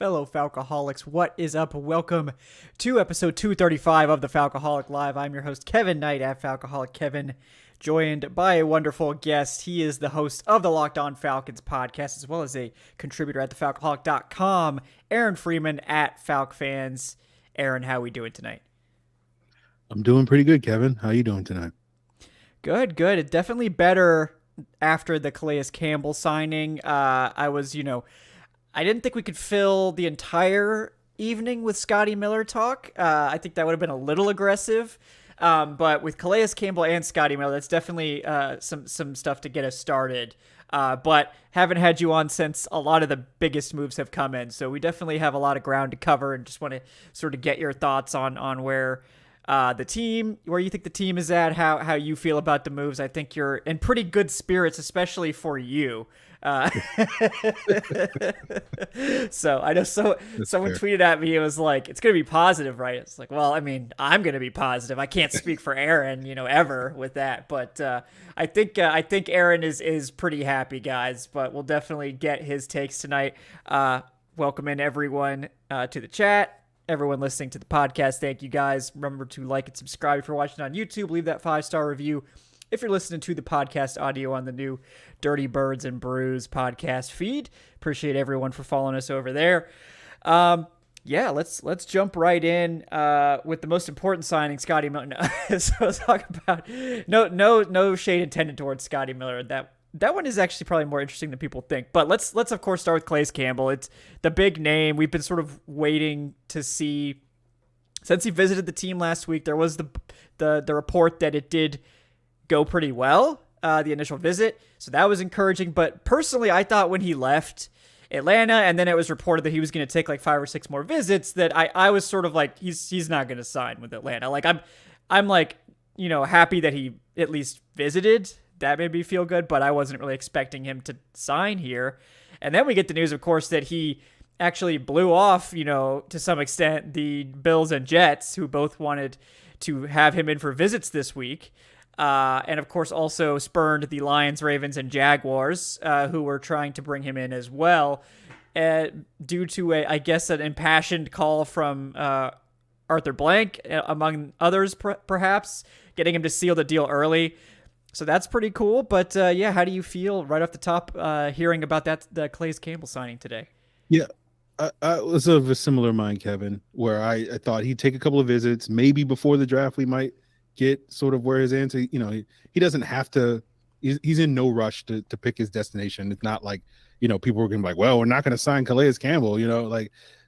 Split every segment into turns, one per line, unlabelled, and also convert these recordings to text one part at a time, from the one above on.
fellow Falcoholics. What is up? Welcome to episode 235 of the Falcoholic Live. I'm your host, Kevin Knight at Falcoholic Kevin, joined by a wonderful guest. He is the host of the On Falcons podcast, as well as a contributor at thefalcoholic.com, Aaron Freeman at FalcFans. Aaron, how are we doing tonight?
I'm doing pretty good, Kevin. How you doing tonight?
Good. It definitely better after the Calais Campbell signing. I didn't think we could fill the entire evening with Scotty Miller talk. I think that would have been a little aggressive. But with Calais Campbell and Scotty Miller, that's definitely some stuff to get us started. But haven't had you on since a lot of the biggest moves have come in. So we definitely have a lot of ground to cover and just want to sort of get your thoughts on where the team, where you think the team is at, how you feel about the moves. I think you're in pretty good spirits, especially for you. So I know someone tweeted at me, it was like, it's going to be positive, right? It's like, well, I mean, I'm going to be positive. I can't speak for Aaron, ever with that. But I think Aaron is pretty happy, guys, but we'll definitely get his takes tonight. Welcome in everyone to the chat. Everyone listening to the podcast, thank you guys. Remember to like and subscribe if you're watching on YouTube. Leave that 5-star review if you're listening to the podcast audio on the new Dirty Birds and Brews podcast feed. Appreciate everyone for following us over there. Let's jump right in with the most important signing, Scotty Miller. So let's talk about no shade intended towards Scotty Miller. That one is actually probably more interesting than people think. But let's of course start with Calais Campbell. It's the big name. We've been sort of waiting to see since he visited the team last week. There was the report that it did go pretty well, the initial visit. So that was encouraging. But personally, I thought when he left Atlanta and then it was reported that he was going to take like 5 or 6 more visits, that I was sort of like, he's not going to sign with Atlanta. Like I'm like, happy that he at least visited. That made me feel good, but I wasn't really expecting him to sign here. And then we get the news, of course, that he actually blew off, to some extent, the Bills and Jets, who both wanted to have him in for visits this week. And of course also spurned the Lions, Ravens, and Jaguars, who were trying to bring him in as well, due to an impassioned call from Arthur Blank, among others, perhaps, getting him to seal the deal early. So that's pretty cool. But how do you feel right off the top hearing about the Calais Campbell signing today?
Yeah, I was of a similar mind, Kevin, where I thought he'd take a couple of visits. Maybe before the draft, we might get sort of where his answer. He doesn't have to. He's in no rush to pick his destination. It's not like people were going to be like, well, we're not going to sign Calais Campbell.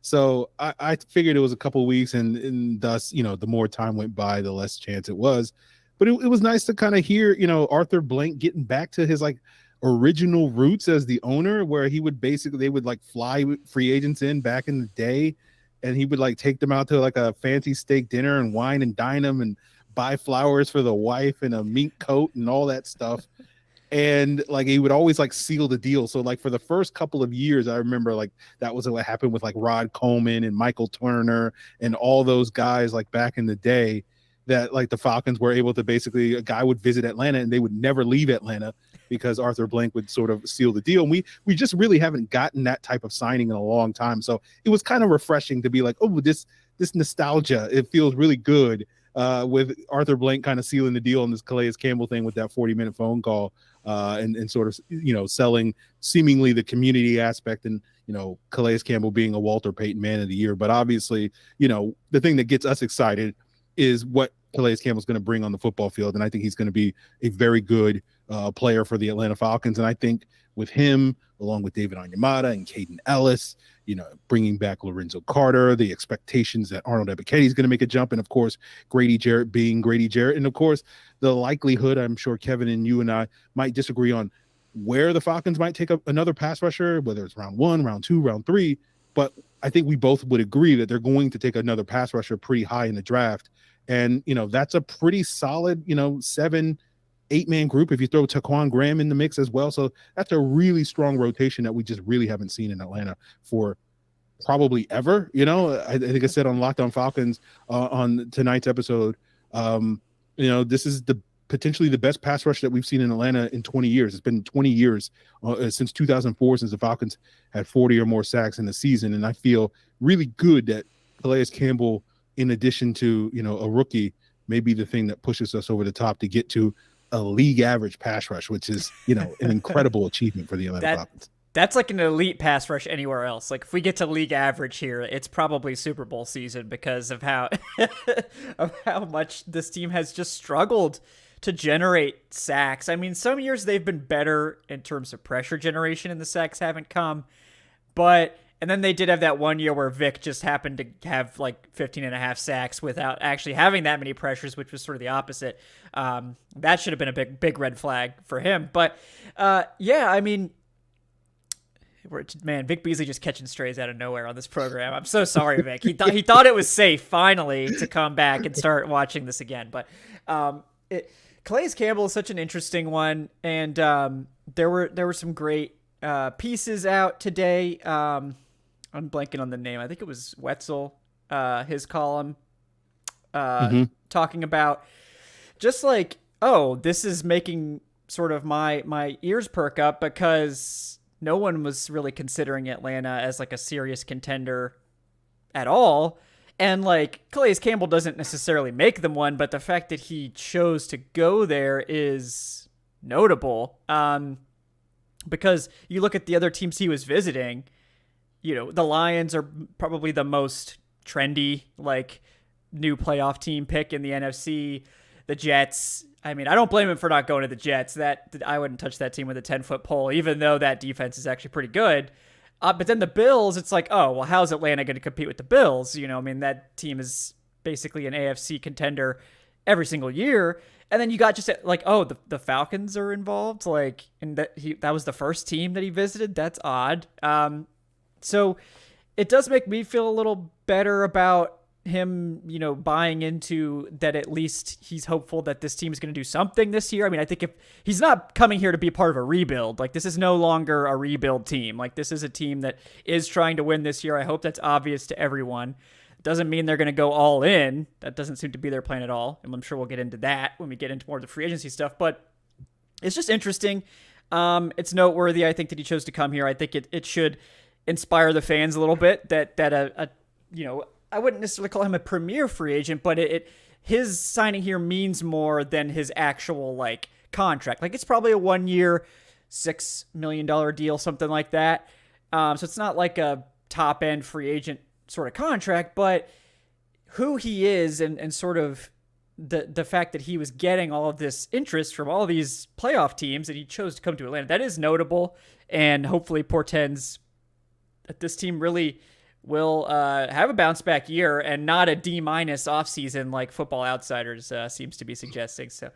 So I figured it was a couple of weeks, and thus the more time went by, the less chance it was. But it was nice to kind of hear, Arthur Blank getting back to his like original roots as the owner, where they would like fly free agents in back in the day, and he would like take them out to like a fancy steak dinner and wine and dine them and buy flowers for the wife and a mink coat and all that stuff. And like he would always like seal the deal. So like for the first couple of years, I remember like that was what happened with like Rod Coleman and Michael Turner and all those guys like back in the day, that like the Falcons were able to basically, a guy would visit Atlanta and they would never leave Atlanta because Arthur Blank would sort of seal the deal. And we just really haven't gotten that type of signing in a long time. So it was kind of refreshing to be like, oh, this nostalgia, it feels really good with Arthur Blank kind of sealing the deal on this Calais Campbell thing with that 40-minute phone call and sort of, selling seemingly the community aspect and, Calais Campbell being a Walter Payton Man of the Year. But obviously, the thing that gets us excited is what Calais Campbell's going to bring on the football field. And I think he's going to be a very good player for the Atlanta Falcons. And I think with him, along with David Onyemata and Caden Ellis, bringing back Lorenzo Carter, the expectations that Arnold Ebiketie is going to make a jump. And of course, Grady Jarrett being Grady Jarrett. And of course, the likelihood, I'm sure Kevin and you and I might disagree on where the Falcons might take another pass rusher, whether it's round 1, round 2, round 3. But I think we both would agree that they're going to take another pass rusher pretty high in the draft. And, that's a pretty solid, 7-8 man group if you throw Taquan Graham in the mix as well. So that's a really strong rotation that we just really haven't seen in Atlanta for probably ever. I think I said on Locked On Falcons on tonight's episode, this is the potentially the best pass rush that we've seen in Atlanta in 20 years. It's been 20 years since 2004, since the Falcons had 40 or more sacks in the season. And I feel really good that Calais Campbell, in addition to, a rookie, may be the thing that pushes us over the top to get to a league average pass rush, which is, an incredible achievement for the Atlanta Falcons.
That's like an elite pass rush anywhere else. Like if we get to league average here, it's probably Super Bowl season because of how of how much this team has just struggled to generate sacks. I mean, some years they've been better in terms of pressure generation and the sacks haven't come. And then they did have that one year where Vic just happened to have like 15 and a half sacks without actually having that many pressures, which was sort of the opposite. That should have been a big red flag for him. But yeah, I mean, man, Vic Beasley just catching strays out of nowhere on this program. I'm so sorry, Vic. He thought it was safe finally to come back and start watching this again. But Calais Campbell is such an interesting one, and there were some great pieces out today. I'm blanking on the name. I think it was Wetzel, his column, talking about just like, oh, this is making sort of my ears perk up because no one was really considering Atlanta as like a serious contender at all. And like Calais Campbell doesn't necessarily make them one, but the fact that he chose to go there is notable. Because you look at the other teams he was visiting, the Lions are probably the most trendy, like new playoff team pick in the NFC. The Jets, I mean, I don't blame him for not going to the Jets. That I wouldn't touch that team with a 10-foot pole, even though that defense is actually pretty good. But then the Bills, it's like, oh, well, how's Atlanta going to compete with the Bills? I mean, that team is basically an AFC contender every single year. And then you got just like, oh, the Falcons are involved. Like, and that was the first team that he visited. That's odd. So it does make me feel a little better about him, buying into that. At least he's hopeful that this team is going to do something this year. I mean, I think if he's not coming here to be part of a rebuild, like this is no longer a rebuild team. Like this is a team that is trying to win this year. I hope that's obvious to everyone. Doesn't mean they're going to go all in. That doesn't seem to be their plan at all. And I'm sure we'll get into that when we get into more of the free agency stuff, but it's just interesting. It's noteworthy. I think that he chose to come here. I think it should inspire the fans a little bit that I wouldn't necessarily call him a premier free agent, but his signing here means more than his actual like contract. Like it's probably a 1 year, $6 million deal, something like that. So it's not like a top end free agent sort of contract, but who he is and sort of the fact that he was getting all of this interest from all these playoff teams and he chose to come to Atlanta, that is notable and hopefully portends that this team really will have a bounce back year and not a D- offseason like Football Outsiders seems to be suggesting. So,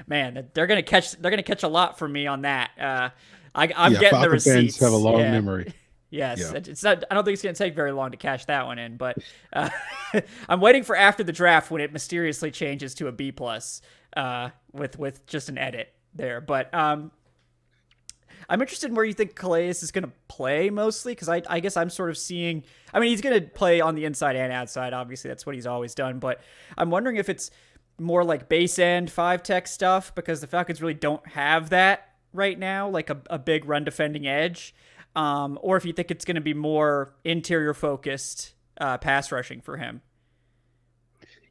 man, they're gonna catch a lot from me on that. I'm getting
Falcon
the receipts.
Fans have a long memory.
Yes,
Yeah.
it's not. I don't think it's gonna take very long to cash that one in, but I'm waiting for after the draft when it mysteriously changes to a B+ with just an edit there. But I'm interested in where you think Calais is going to play mostly, because I guess I'm sort of seeing... I mean, he's going to play on the inside and outside. Obviously, that's what he's always done. But I'm wondering if it's more like base end 5-tech stuff, because the Falcons really don't have that right now, like a big run defending edge. Or if you think it's going to be more interior focused pass rushing for him.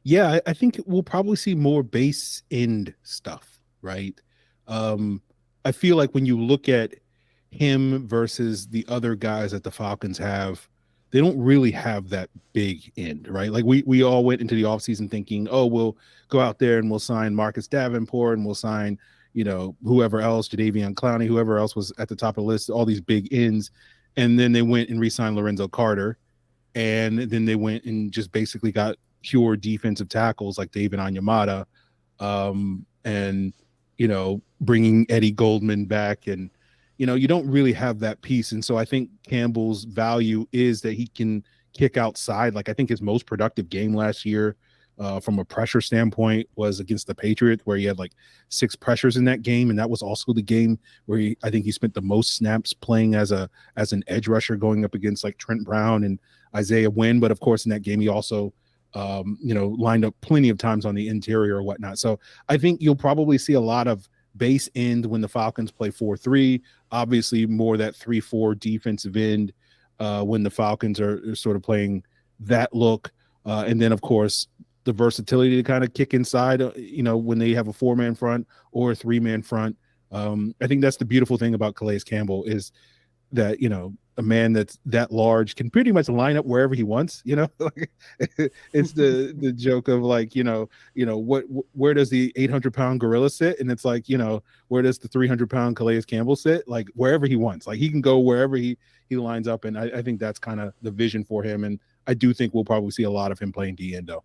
Yeah, I think we'll probably see more base end stuff, right? I feel like when you look at him versus the other guys that the Falcons have, they don't really have that big end, right? Like we all went into the offseason thinking, oh, we'll go out there and we'll sign Marcus Davenport and we'll sign, whoever else, Jadeveon Clowney, whoever else was at the top of the list, all these big ends. And then they went and re-signed Lorenzo Carter. And then they went and just basically got pure defensive tackles like David Onyemata. And bringing Eddie Goldman back, and you don't really have that piece. And so I think Campbell's value is that he can kick outside. Like I think his most productive game last year from a pressure standpoint was against the Patriots, where he had like 6 pressures in that game, and that was also the game where I think he spent the most snaps playing as an edge rusher, going up against like Trent Brown and Isaiah Wynn. But of course in that game he also lined up plenty of times on the interior or whatnot. So I think you'll probably see a lot of base end when the Falcons play 4-3, obviously more that 3-4 defensive end when the Falcons are sort of playing that look. And then, of course, the versatility to kind of kick inside, when they have a 4-man front or a 3-man front. I think that's the beautiful thing about Calais Campbell is that, a man that's that large can pretty much line up wherever he wants, it's the joke of like, where does the 800-pound gorilla sit? And it's like, where does the 300-pound Calais Campbell sit? Like wherever he wants, like he can go wherever he lines up. And I think that's kind of the vision for him. And I do think we'll probably see a lot of him playing D-end though.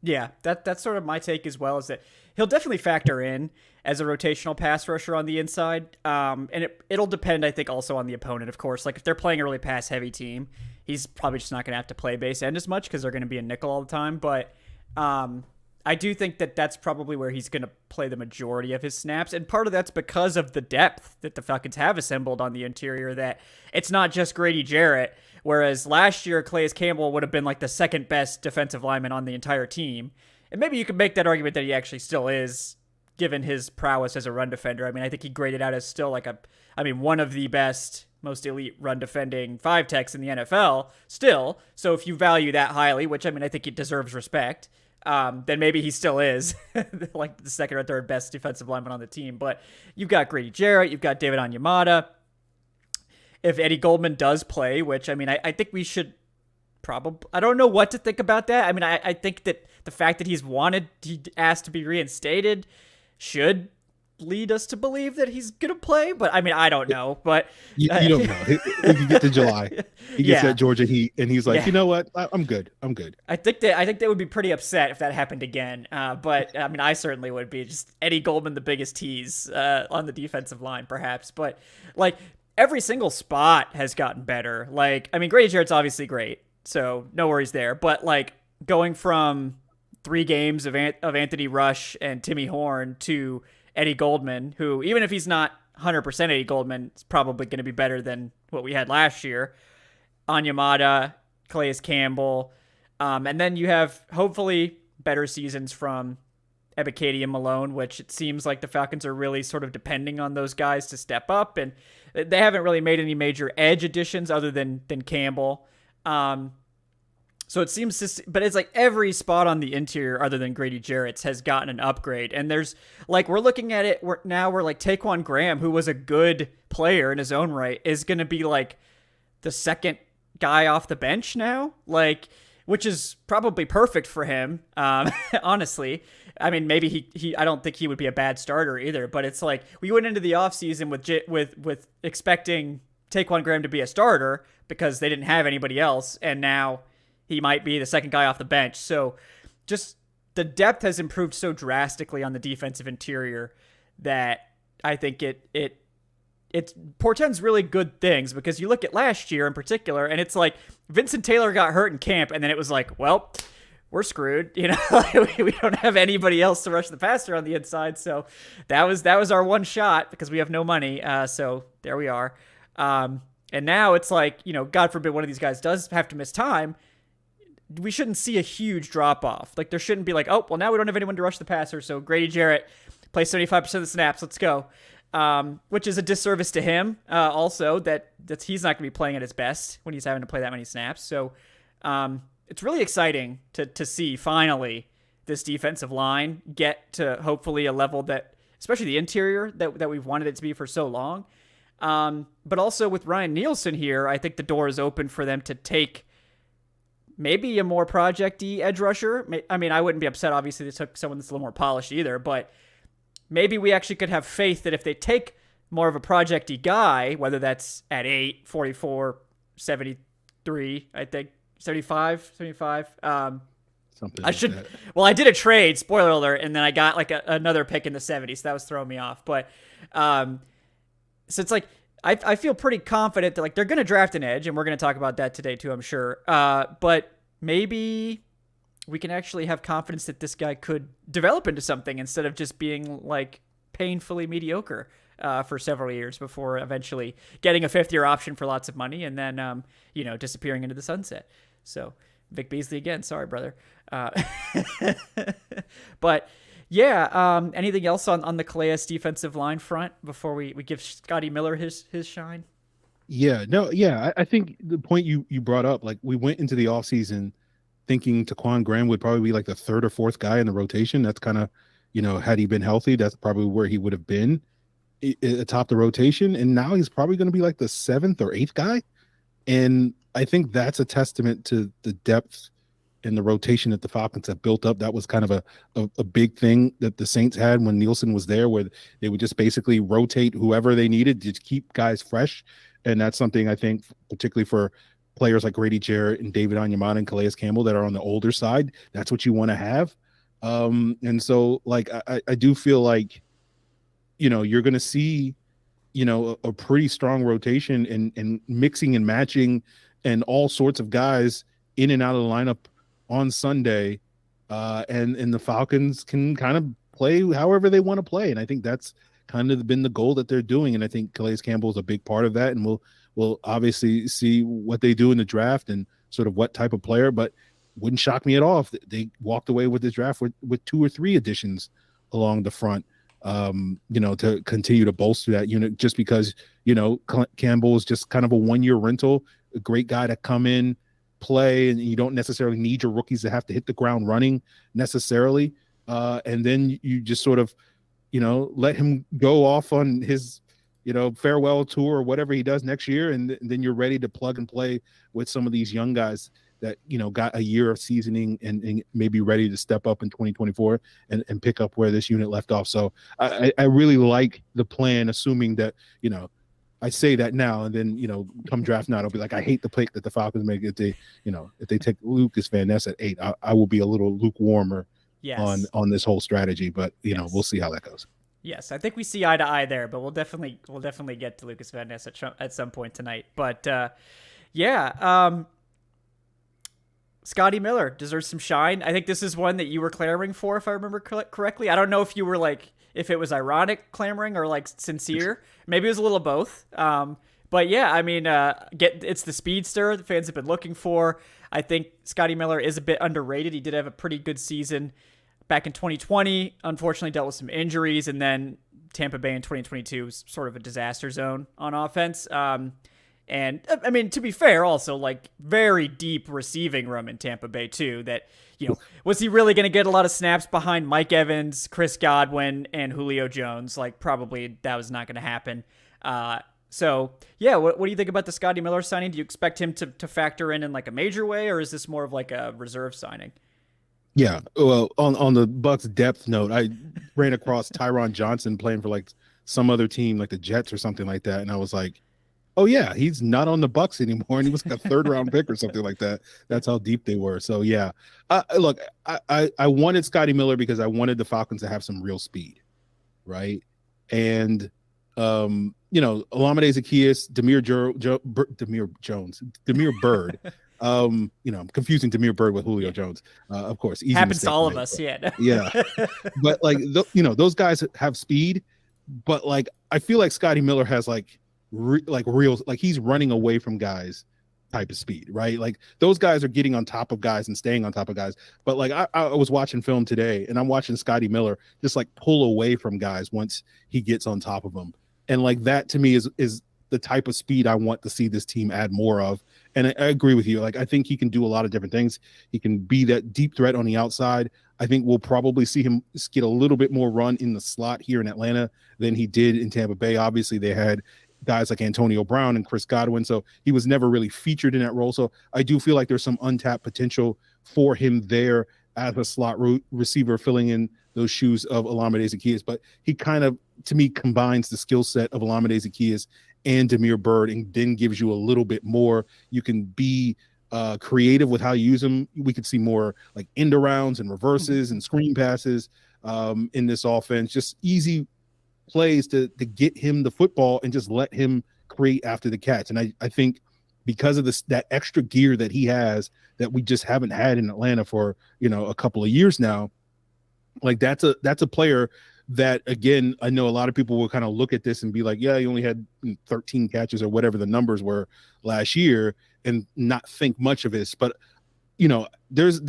Yeah, that's sort of my take as well, is that he'll definitely factor in as a rotational pass rusher on the inside. And it'll depend, I think, also on the opponent, of course. Like if they're playing a really pass-heavy team, he's probably just not going to have to play base end as much because they're going to be a nickel all the time. But I do think that that's probably where he's going to play the majority of his snaps. And part of that's because of the depth that the Falcons have assembled on the interior, that it's not just Grady Jarrett. Whereas last year, Calais Campbell would have been like the second best defensive lineman on the entire team. And maybe you could make that argument that he actually still is, given his prowess as a run defender. I mean, I think he graded out as still like one of the best, most elite run defending 5-techs in the NFL still. So if you value that highly, which I think it deserves respect, then maybe he still is like the second or third best defensive lineman on the team. But you've got Grady Jarrett, you've got David Onyemata. If Eddie Goldman does play, which I think we should probably, I don't know what to think about that. I think that the fact that he asked to be reinstated should lead us to believe that he's going to play, but I don't know. But
you don't know. If you get to July, he gets that Georgia heat, and he's like, you know what? I'm good. I think they would be pretty upset if that happened again. But I certainly would be. Just Eddie Goldman, the biggest tease on the defensive line, perhaps. But like every single spot has gotten better. Like Grady Jarrett's obviously great, so no worries there. But like going from 3 games of Anthony Rush and Timmy Horn to Eddie Goldman, who, even if he's not 100% Eddie Goldman, is probably going to be better than what we had last year. Onyemata, Calais Campbell, and then you have hopefully better seasons from Ebiketie and Malone, which it seems like the Falcons are really sort of depending on those guys to step up, and they haven't really made any major edge additions other than Campbell. So it seems but it's like every spot on the interior other than Grady Jarrett's has gotten an upgrade. And there's like, we're looking at it now, we're like Taquan Graham, who was a good player in his own right, is going to be like the second guy off the bench now, like, which is probably perfect for him. Honestly, maybe he I don't think he would be a bad starter either, but it's like we went into the offseason with expecting Taquan Graham to be a starter because they didn't have anybody else. And now he might be the second guy off the bench. So just the depth has improved so drastically on the defensive interior that I think it portends really good things, because you look at last year in particular, and it's like Vincent Taylor got hurt in camp, and then it was like, well, we're screwed. We don't have anybody else to rush the passer on the inside. So that was our one shot because we have no money. So there we are. And now it's like, God forbid one of these guys does have to miss time, we shouldn't see a huge drop off. Like there shouldn't be like, oh, well, now we don't have anyone to rush the passer, so Grady Jarrett plays 75% of the snaps. Let's go. Which is a disservice to him. Also, that he's not going to be playing at his best when he's having to play that many snaps. So it's really exciting to see finally this defensive line get to hopefully a level that, especially the interior, that we've wanted it to be for so long. But also with Ryan Nielsen here, I think the door is open for them to take maybe a more project-y edge rusher. I wouldn't be upset, obviously, they took someone that's a little more polished either, but maybe we actually could have faith that if they take more of a project-y guy, whether that's at 8, 44, 73, I think, 75. Something
I should. That. Well, I did a trade, spoiler alert, and then I got like another pick in the 70s. So that was throwing me off. But so it's like I feel pretty confident that like they're going to draft an edge, and we're going to talk about that today too, I'm sure. But maybe we can actually have confidence that this guy could develop into something instead of just being like painfully mediocre for several years before eventually getting a 5th-year option for lots of money and then disappearing into the sunset. So Vic Beasley again. Sorry, brother. But yeah, anything else on the Calais defensive line front before we give Scotty Miller his shine?
Yeah, no, yeah. I think the point you brought up, like we went into the offseason thinking Taquan Graham would probably be like the third or fourth guy in the rotation. That's kind of, had he been healthy, that's probably where he would have been atop the rotation. And now he's probably going to be like the seventh or eighth guy. And I think that's a testament to the depth and the rotation that the Falcons have built up. That was kind of a big thing that the Saints had when Nielsen was there, where they would just basically rotate whoever they needed to keep guys fresh. And that's something I think, particularly for players like Grady Jarrett and David Onyemata and Calais Campbell that are on the older side, that's what you want to have. And so, like, I do feel like, you're going to see, a pretty strong rotation and mixing and matching and all sorts of guys in and out of the lineup on Sunday. And the Falcons can kind of play however they want to play. And I think that's kind of been the goal that they're doing. And I think Calais Campbell is a big part of that. And we'll obviously see what they do in the draft and sort of what type of player, but wouldn't shock me at all if they walked away with this draft with 2 or 3 additions along the front, to continue to bolster that unit, just because, Campbell is just kind of a 1-year rental, a great guy to come in, play, and you don't necessarily need your rookies to have to hit the ground running necessarily. And then you just sort of, let him go off on his, farewell tour or whatever he does next year. And then you're ready to plug and play with some of these young guys that, got a year of seasoning and maybe ready to step up in 2024 and pick up where this unit left off. So I really like the plan, assuming that, I say that now, and then, come draft night, I'll be like, I hate the pick that the Falcons make if they take Lucas Van Ness at 8. I will be a little lukewarmer on this whole strategy, but we'll see how that goes.
Yes, I think we see eye to eye there, but we'll definitely get to Lucas Van Ness at some point tonight. But Scotty Miller deserves some shine. I think this is one that you were clamoring for, if I remember correctly. I don't know if you were like, if it was ironic clamoring or like sincere. Maybe it was a little of both. But yeah, I mean, it's the speedster the fans have been looking for. I think Scotty Miller is a bit underrated. He did have a pretty good season back in 2020. Unfortunately, dealt with some injuries, and then Tampa Bay in 2022 was sort of a disaster zone on offense. And I mean, to be fair, also like very deep receiving room in Tampa Bay too. That, was he really going to get a lot of snaps behind Mike Evans, Chris Godwin, and Julio Jones? Like, probably that was not going to happen. So yeah, what do you think about the Scotty Miller signing? Do you expect him to factor in like a major way, or is this more of like a reserve signing?
Yeah, well, on the Bucks depth note, I ran across Tyron Johnson playing for like some other team, like the Jets or something like that, and I was like, oh yeah, he's not on the Bucks anymore, and he was like a 3rd-round pick or something like that. That's how deep they were. So yeah, look, I wanted Scotty Miller because I wanted the Falcons to have some real speed, right? And Olamide Zaccheaus, Demir Bird. I'm confusing Demir Bird with Julio Jones. Of course, easy
happens to all of
but,
us. Yeah,
yeah. But like those guys have speed, but like I feel like Scotty Miller has like real, like he's running away from guys type of speed, right? Like those guys are getting on top of guys and staying on top of guys. But like I was watching film today, and I'm watching Scotty Miller just like pull away from guys once he gets on top of them. And like that to me is the type of speed I want to see this team add more of. And I agree with you. Like, I think he can do a lot of different things. He can be that deep threat on the outside. I think we'll probably see him get a little bit more run in the slot here in Atlanta than he did in Tampa Bay. Obviously, they had guys like Antonio Brown and Chris Godwin, so he was never really featured in that role. So I do feel like there's some untapped potential for him there as a slot receiver, filling in those shoes of Olamide Zaccheaus. But he kind of, to me, combines the skill set of Olamide Zaccheaus and Demir Bird, and then gives you a little bit more. You can be creative with how you use them. We could see more like end arounds and reverses and screen passes in this offense. Just easy plays to get him the football and just let him create after the catch. And I think because of that extra gear that he has that we just haven't had in Atlanta for a couple of years now, like that's a player that, again, I know a lot of people will kind of look at this and be like, yeah, he only had 13 catches or whatever the numbers were last year and not think much of this. But there's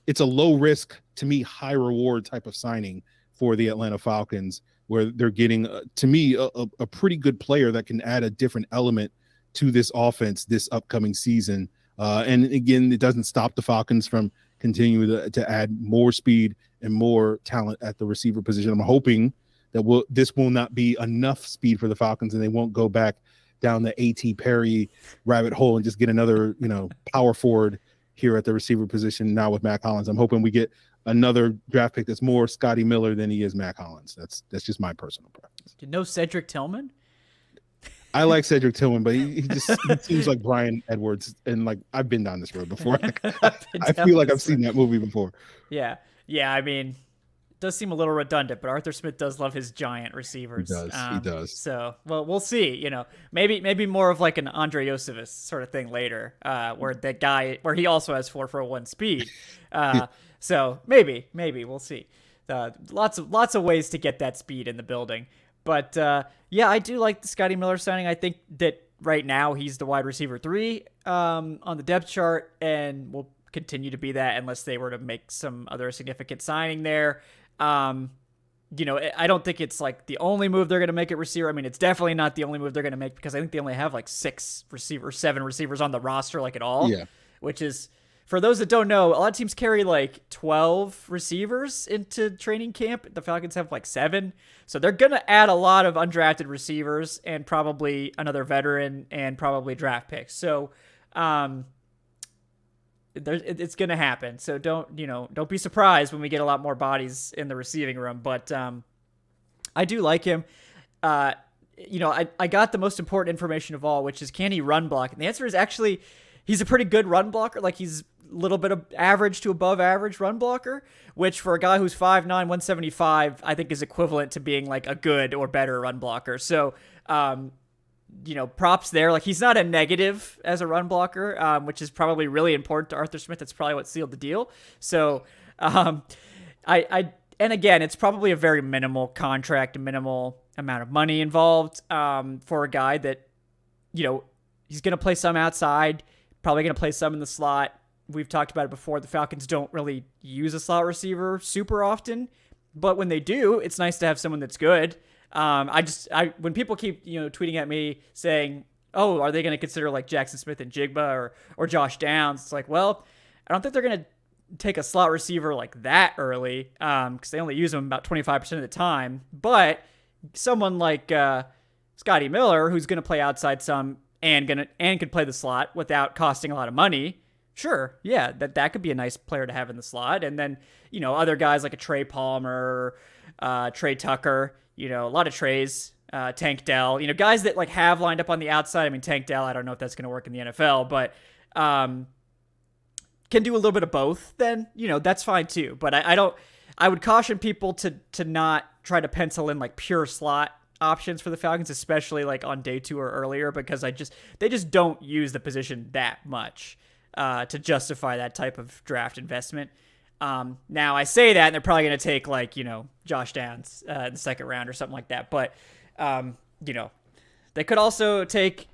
it's a low risk to me, high reward type of signing for the Atlanta Falcons, where they're getting to me a pretty good player that can add a different element to this offense this upcoming season. And again, it doesn't stop the Falcons from continuing to add more speed and more talent at the receiver position. I'm hoping that this will not be enough speed for the Falcons and they won't go back down the A.T. Perry rabbit hole and just get another, power forward here at the receiver position now with Mac Hollins. I'm hoping we get another draft pick that's more Scotty Miller than he is Mac Hollins. That's just my personal preference.
You know Cedric Tillman?
I like Cedric Tillman, but he seems like Brian Edwards, and like I've been down this road before. I feel like I've seen that movie before.
Yeah. I mean, it does seem a little redundant, but Arthur Smith does love his giant receivers.
He does.
So, well, we'll see. Maybe more of like an Andre Iosivas sort of thing later, where he also has 4.41 speed. So maybe we'll see. Lots of ways to get that speed in the building. But I do like the Scotty Miller signing. I think that right now he's the wide receiver 3 on the depth chart, and will continue to be that unless they were to make some other significant signing there. I don't think it's like the only move they're going to make at receiver. I mean, it's definitely not the only move they're going to make, because I think they only have like 7 receivers on the roster like at all. Yeah. Which is, for those that don't know, a lot of teams carry like 12 receivers into training camp. The Falcons have like 7. So they're going to add a lot of undrafted receivers and probably another veteran and probably draft picks. So it's going to happen. So don't be surprised when we get a lot more bodies in the receiving room. But I do like him. I got the most important information of all, which is, can he run block? And the answer is actually, he's a pretty good run blocker. Like, he's a little bit of average to above average run blocker, which for a guy who's 5'9", 175, I think is equivalent to being like a good or better run blocker. So, props there. Like, he's not a negative as a run blocker, which is probably really important to Arthur Smith. That's probably what sealed the deal. So, and again, it's probably a very minimal contract, minimal amount of money involved, for a guy that, he's going to play some outside, probably going to play some in the slot. We've talked about it before. The Falcons don't really use a slot receiver super often, but when they do, it's nice to have someone that's good. When people keep, tweeting at me saying, oh, are they going to consider like Jackson Smith and Jigba or Josh Downs? It's like, well, I don't think they're going to take a slot receiver like that early, because they only use them about 25% of the time. But someone like Scotty Miller, who's going to play outside some and could play the slot without costing a lot of money, sure, yeah, that could be a nice player to have in the slot. And then, other guys like a Trey Palmer, Trey Tucker, a lot of Treys, Tank Dell, guys that like have lined up on the outside. I mean, Tank Dell, I don't know if that's going to work in the NFL, but can do a little bit of both, then, that's fine too. But I would caution people to not try to pencil in like pure slot options for the Falcons, especially like on day 2 or earlier, because they just don't use the position that much to justify that type of draft investment. Now I say that, and they're probably going to take like, Josh Downs in the second round or something like that. But, they could also take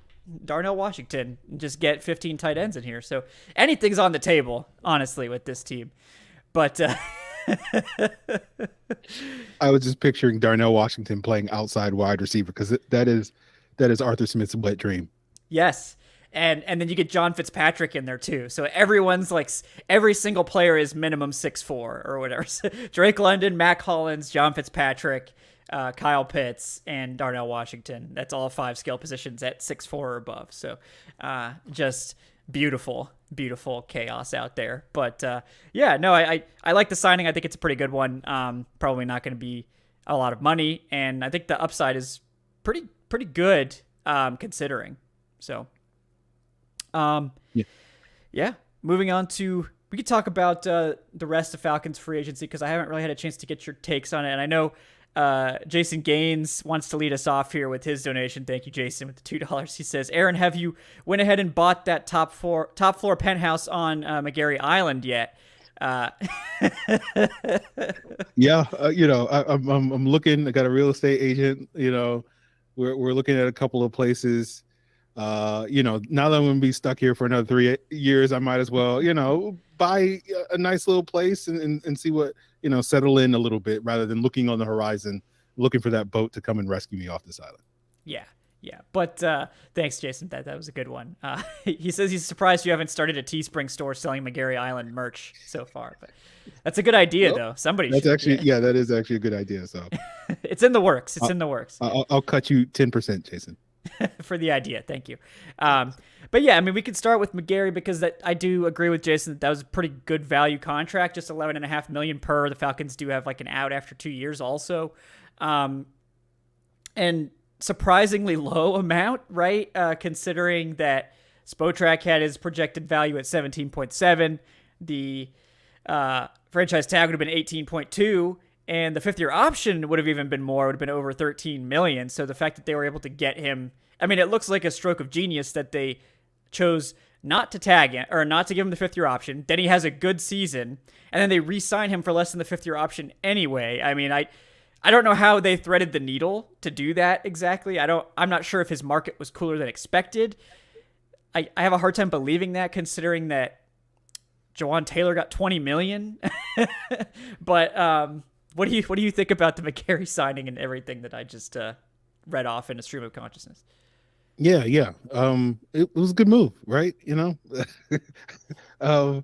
Darnell Washington and just get 15 tight ends in here. So anything's on the table, honestly, with this team. But
I was just picturing Darnell Washington playing outside wide receiver, because that is Arthur Smith's wet dream.
Yes. And then you get John Fitzpatrick in there too. So everyone's like, every single player is minimum 6'4" or whatever. So Drake London, Mac Hollins, John Fitzpatrick, Kyle Pitts, and Darnell Washington. That's all 5 skill positions at 6'4" or above. So just beautiful chaos out there. But I like the signing. I think it's a pretty good one. Probably not going to be a lot of money, and I think the upside is pretty good, considering. So moving on to, we could talk about the rest of Falcons free agency, because I haven't really had a chance to get your takes on it. And I know Jason Gaines wants to lead us off here with his donation. Thank you, Jason, with the $2. He says, Aaron, have you went ahead and bought that top floor penthouse on McGarry Island yet?
Yeah, I'm looking. I got a real estate agent. We're looking at a couple of places. Now that I'm gonna be stuck here for another 3 years, I might as well, buy a nice little place and see what, settle in a little bit rather than looking on the horizon, looking for that boat to come and rescue me off this island.
Yeah. Yeah. But thanks, Jason. That was a good one. He says he's surprised you haven't started a Teespring store selling McGarry Island merch so far. But that's a good idea, though. Somebody
That's
should.
actually, yeah, that is actually a good idea. So
It's in the works. It's in the works.
I'll cut you 10%, Jason.
For the idea. Thank you. But yeah, I mean, we could start with McGarry because I do agree with Jason that was a pretty good value contract, just $11.5 million per. The Falcons do have like an out after 2 years also. And surprisingly low amount, right? Considering that Spotrac had his projected value at 17.7, the franchise tag would have been 18.2, and the 5th-year option would have even been more. It would have been over 13 million. So the fact that they were able to get him, I mean, it looks like a stroke of genius that they chose not to tag him or not to give him the 5th-year option. Then he has a good season, and then they re-sign him for less than the 5th-year option anyway. I mean, I don't know how they threaded the needle to do that exactly. I'm not sure if his market was cooler than expected. I have a hard time believing that, considering that Jawan Taylor got 20 million. But what do you think about the McGarry signing and everything that I just read off in a stream of consciousness?
Yeah. It was a good move, right? When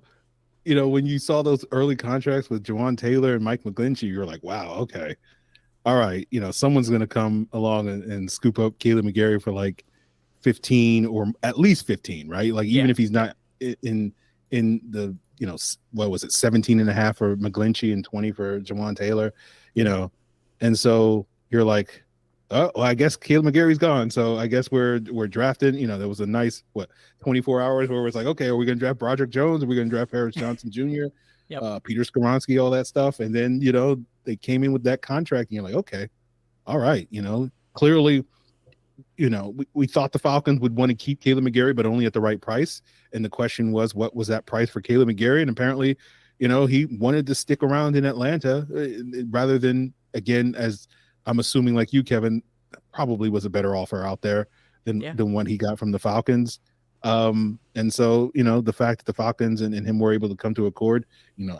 you saw those early contracts with Jawan Taylor and Mike McGlinchey, you're like, wow, okay. All right, someone's going to come along and scoop up Caleb McGarry for like 15 or at least 15, right? Like even if he's not in the, what was it, 17 and a half for McGlinchey and 20 for Jawan Taylor, and so you're like, oh, well, I guess Caleb McGarry's gone. So I guess we're drafting, there was a nice, 24 hours where it was like, okay, are we going to draft Broderick Jones? Are we going to draft Harris Johnson Jr.?
Yep.
Peter Skoronski, all that stuff. And then, they came in with that contract and you're like, okay, all right. Clearly, we thought the Falcons would want to keep Caleb McGarry, but only at the right price. And the question was, what was that price for Caleb McGarry? And apparently, he wanted to stick around in Atlanta rather than, again, as I'm assuming like you, Kevin, probably was a better offer out there than what he got from the Falcons. And so, the fact that the Falcons and him were able to come to accord,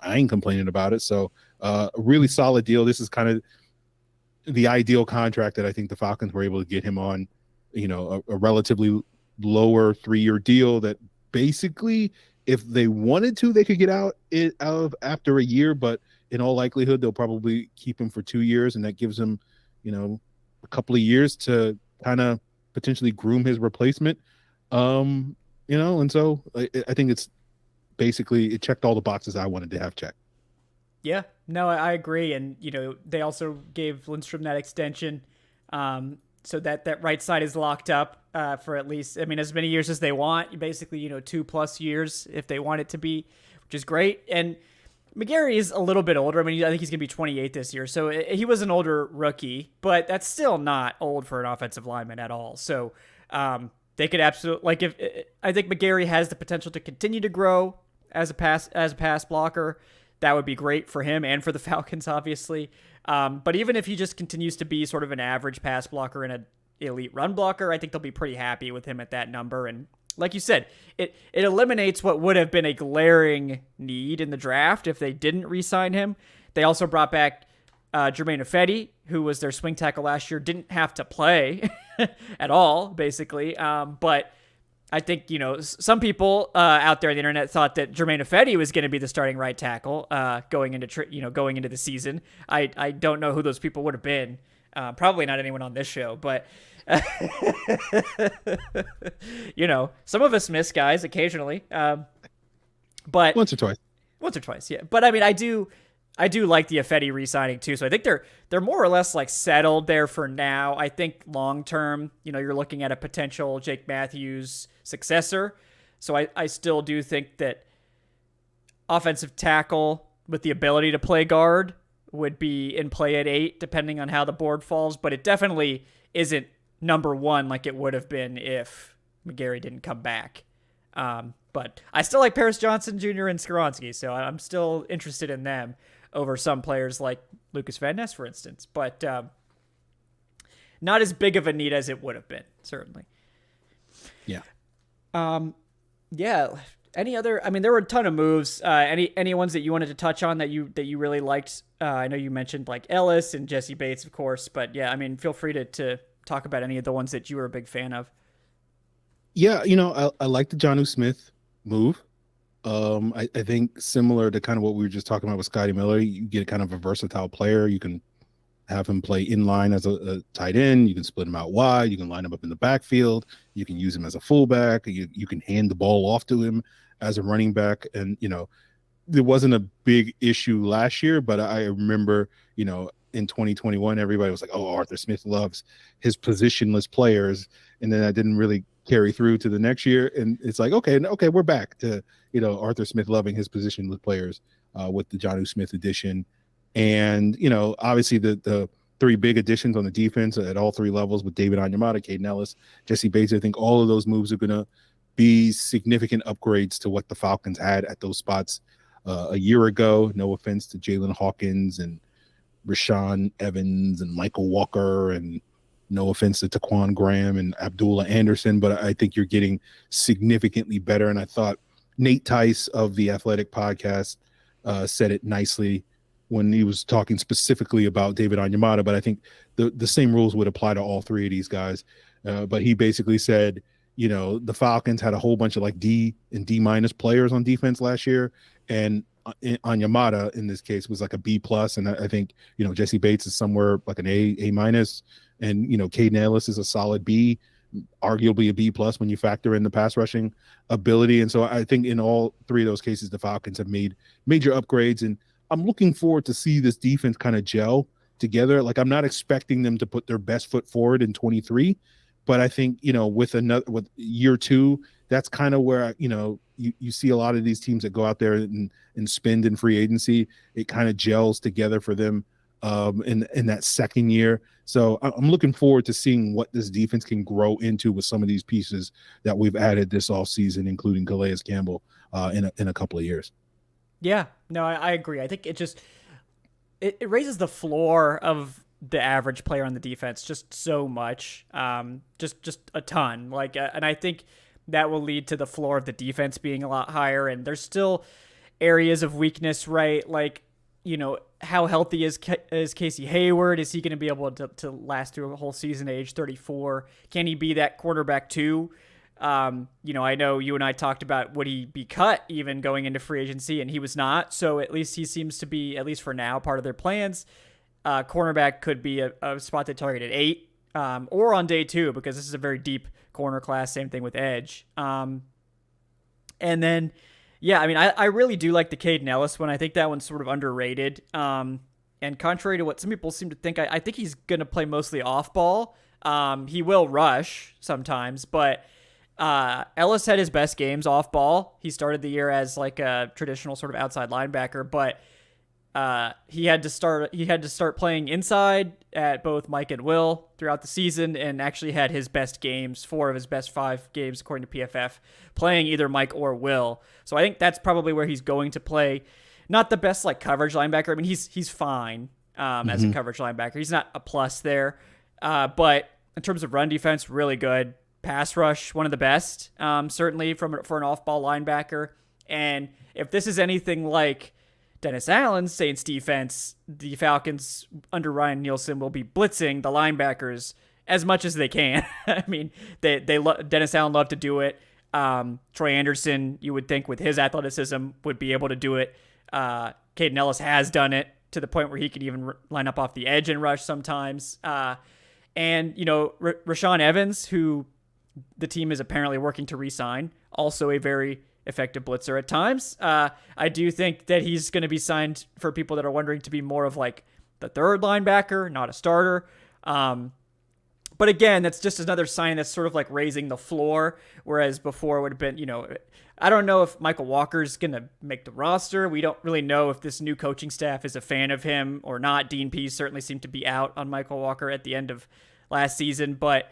I ain't complaining about it. So a really solid deal. This is kind of the ideal contract that I think the Falcons were able to get him on, a relatively lower 3-year deal that basically, if they wanted to, they could get out of after a year, but in all likelihood, they'll probably keep him for 2 years. And that gives him, a couple of years to kind of potentially groom his replacement. And so I think it's basically, it checked all the boxes I wanted to have checked.
Yeah, no, I agree. And, they also gave Lindstrom that extension, so that right side is locked up for at least, as many years as they want. Basically, 2+ years if they want it to be, which is great. And McGarry is a little bit older. I think he's going to be 28 this year. So he was an older rookie, but that's still not old for an offensive lineman at all. So they could absolutely, I think McGarry has the potential to continue to grow as a pass blocker. That would be great for him and for the Falcons, obviously. But even if he just continues to be sort of an average pass blocker and an elite run blocker, I think they'll be pretty happy with him at that number. And like you said, it eliminates what would have been a glaring need in the draft if they didn't re-sign him. They also brought back Jermaine Ifedi, who was their swing tackle last year, didn't have to play at all, basically. But I think, some people out there on the internet thought that Jermaine Ifedi was going to be the starting right tackle going into the season. I don't know who those people would have been. Probably not anyone on this show, but some of us miss guys occasionally. But
once or twice.
Yeah. But I do like the Ifedi re-signing too. So I think they're more or less like settled there for now. I think long term, you're looking at a potential Jake Matthews successor. So I still do think that offensive tackle with the ability to play guard would be in play at 8, depending on how the board falls. But it definitely isn't number 1 like it would have been if McGarry didn't come back. But I still like Paris Johnson Jr. and Skoronski, so I'm still interested in them over some players like Lucas Van Ness, for instance. But not as big of a need as it would have been, certainly.
Yeah.
Yeah. Any other? I mean, there were a ton of moves. Any ones that you wanted to touch on that you really liked? I know you mentioned like Ellis and Jesse Bates, of course, but yeah, I mean, feel free to talk about any of the ones that you were a big fan of.
Yeah, I like the Jonnu Smith move. I think similar to kind of what we were just talking about with Scotty Miller, you get kind of a versatile player. You can have him play in line as a tight end. You can split him out wide. You can line him up in the backfield. You can use him as a fullback. You can hand the ball off to him as a running back. And, there wasn't a big issue last year, but I remember, in 2021, everybody was like, oh, Arthur Smith loves his positionless players. And then that didn't really carry through to the next year. And it's like, okay, we're back to, Arthur Smith loving his positionless players with the Jonnu Smith edition. And, obviously the three big additions on the defense at all three levels with David Onyemata, Caden Ellis, Jesse Bates, I think all of those moves are going to be significant upgrades to what the Falcons had at those spots a year ago. No offense to Jalen Hawkins and Rashawn Evans and Michael Walker, and no offense to Taquan Graham and Abdullah Anderson, but I think you're getting significantly better. And I thought Nate Tice of the Athletic podcast said it nicely when he was talking specifically about David Onyemata, but I think the same rules would apply to all three of these guys. But he basically said, the Falcons had a whole bunch of like D and D minus players on defense last year, and Onyemata in this case was like a B plus, and I think Jesse Bates is somewhere like an A minus, and Caden Ellis is a solid B, arguably a B plus when you factor in the pass rushing ability. And so I think in all three of those cases, the Falcons have made major upgrades, and I'm looking forward to see this defense kind of gel together. Like, I'm not expecting them to put their best foot forward in 23, but I think, with year two, that's kind of where, you see a lot of these teams that go out there and spend in free agency. It kind of gels together for them in that second year. So I'm looking forward to seeing what this defense can grow into with some of these pieces that we've added this offseason, including Calais Campbell in a couple of years.
Yeah, no, I agree. I think it raises the floor of the average player on the defense just so much, just a ton. And I think that will lead to the floor of the defense being a lot higher. And there's still areas of weakness, right? Like, how healthy is Casey Hayward? Is he going to be able to last through a whole season at age 34? Can he be that quarterback too? I know you and I talked about would he be cut even going into free agency, and he was not. So at least he seems to be, at least for now, part of their plans. Cornerback could be a spot they targeted 8 or on day 2, because this is a very deep corner class. Same thing with edge. And then, yeah, I mean, I really do like the Caden Ellis one. I think that one's sort of underrated. And contrary to what some people seem to think, I think he's going to play mostly off ball. He will rush sometimes, but Ellis had his best games off ball. He started the year as like a traditional sort of outside linebacker, but he had to start playing inside at both Mike and Will throughout the season, and actually had his best games, 4 of his best 5 games according to PFF, playing either Mike or Will. So I think that's probably where he's going to play. Not the best like coverage linebacker. I mean, he's fine as a coverage linebacker. He's not a plus there, but in terms of run defense, really good. Pass rush, one of the best, certainly for an off-ball linebacker. And if this is anything like Dennis Allen's Saints defense, the Falcons under Ryan Nielsen will be blitzing the linebackers as much as they can. I mean, Dennis Allen loved to do it. Troy Anderson, you would think with his athleticism, would be able to do it. Caden Ellis has done it to the point where he can even line up off the edge and rush sometimes. And, Rashawn Evans, who the team is apparently working to re-sign, also a very effective blitzer at times. I do think that he's going to be signed, for people that are wondering, to be more of like the third linebacker, not a starter. But again, that's just another sign that's sort of like raising the floor, whereas before it would have been, I don't know if Michael Walker's going to make the roster. We don't really know if this new coaching staff is a fan of him or not. Dean Pease certainly seemed to be out on Michael Walker at the end of last season, but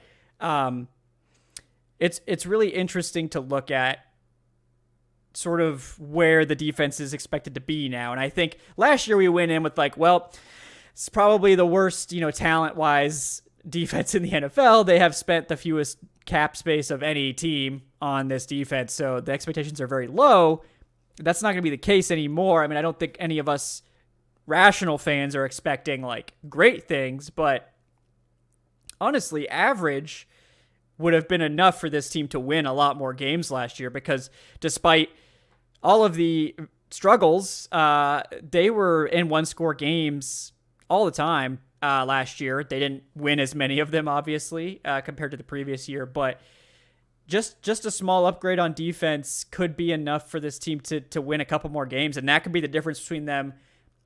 it's really interesting to look at sort of where the defense is expected to be now. And I think last year we went in with like, well, it's probably the worst, talent-wise defense in the NFL. They have spent the fewest cap space of any team on this defense, so the expectations are very low. That's not going to be the case anymore. I mean, I don't think any of us rational fans are expecting like great things, but honestly, average would have been enough for this team to win a lot more games last year, because despite all of the struggles, they were in one-score games all the time last year. They didn't win as many of them, obviously, compared to the previous year, but just a small upgrade on defense could be enough for this team to win a couple more games, and that could be the difference between them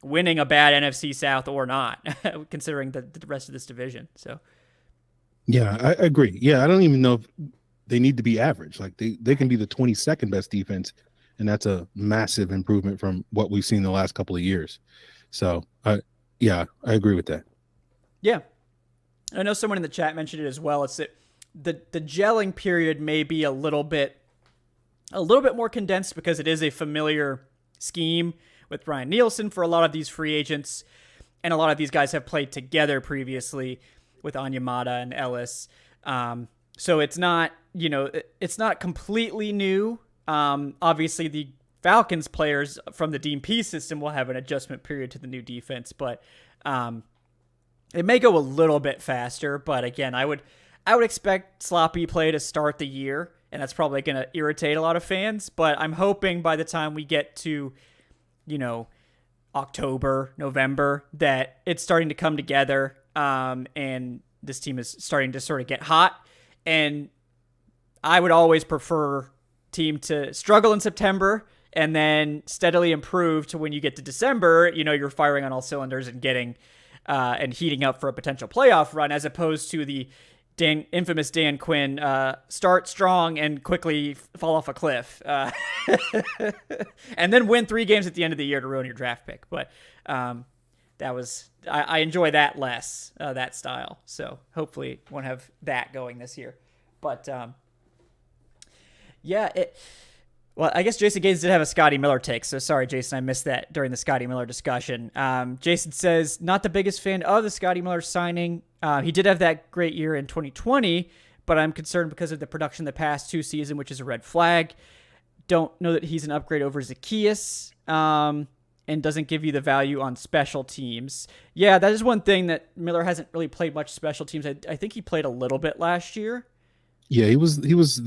winning a bad NFC South or not, considering the rest of this division. So,
yeah, I agree. Yeah, I don't even know if they need to be average. Like they can be the 22nd best defense, and that's a massive improvement from what we've seen the last couple of years. So, yeah, I agree with that.
Yeah, I know someone in the chat mentioned it as well. It's that the gelling period may be a little bit more condensed because it is a familiar scheme with Ryan Nielsen for a lot of these free agents, and a lot of these guys have played together previously with Onyemata and Ellis. So it's not, it's not completely new. Obviously the Falcons players from the DP system will have an adjustment period to the new defense, but it may go a little bit faster. But again, I would expect sloppy play to start the year, and that's probably going to irritate a lot of fans. But I'm hoping by the time we get to, October, November, that it's starting to come together, and this team is starting to sort of get hot. And I would always prefer team to struggle in September and then steadily improve to when you get to December, you're firing on all cylinders and getting and heating up for a potential playoff run, as opposed to the infamous Dan Quinn start strong and quickly fall off a cliff and then win 3 games at the end of the year to ruin your draft pick. But I enjoy that less, that style. So hopefully won't have that going this year. But well, I guess Jason Gaines did have a Scotty Miller take, so sorry, Jason, I missed that during the Scotty Miller discussion. Jason says, not the biggest fan of the Scotty Miller signing. He did have that great year in 2020, but I'm concerned because of the production the past 2 seasons, which is a red flag. Don't know that he's an upgrade over Zacchaeus, and doesn't give you the value on special teams. Yeah, that is one thing that Miller hasn't really played much special teams. I think he played a little bit last year.
Yeah, he was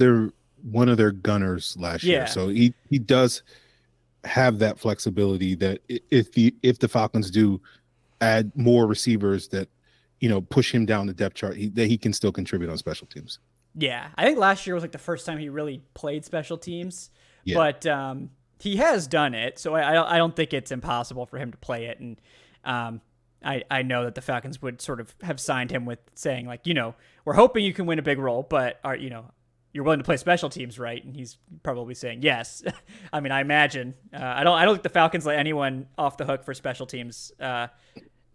one of their gunners last year. So he does have that flexibility that if the Falcons do add more receivers that, push him down the depth chart, that he can still contribute on special teams. Yeah.
I think last year was like the first time he really played special teams, but he has done it. So I don't think it's impossible for him to play it. And I know that the Falcons would sort of have signed him with saying like, we're hoping you can win a big role, but you're willing to play special teams, right? And he's probably saying yes. I mean, I imagine. I don't think the Falcons let anyone off the hook for special teams,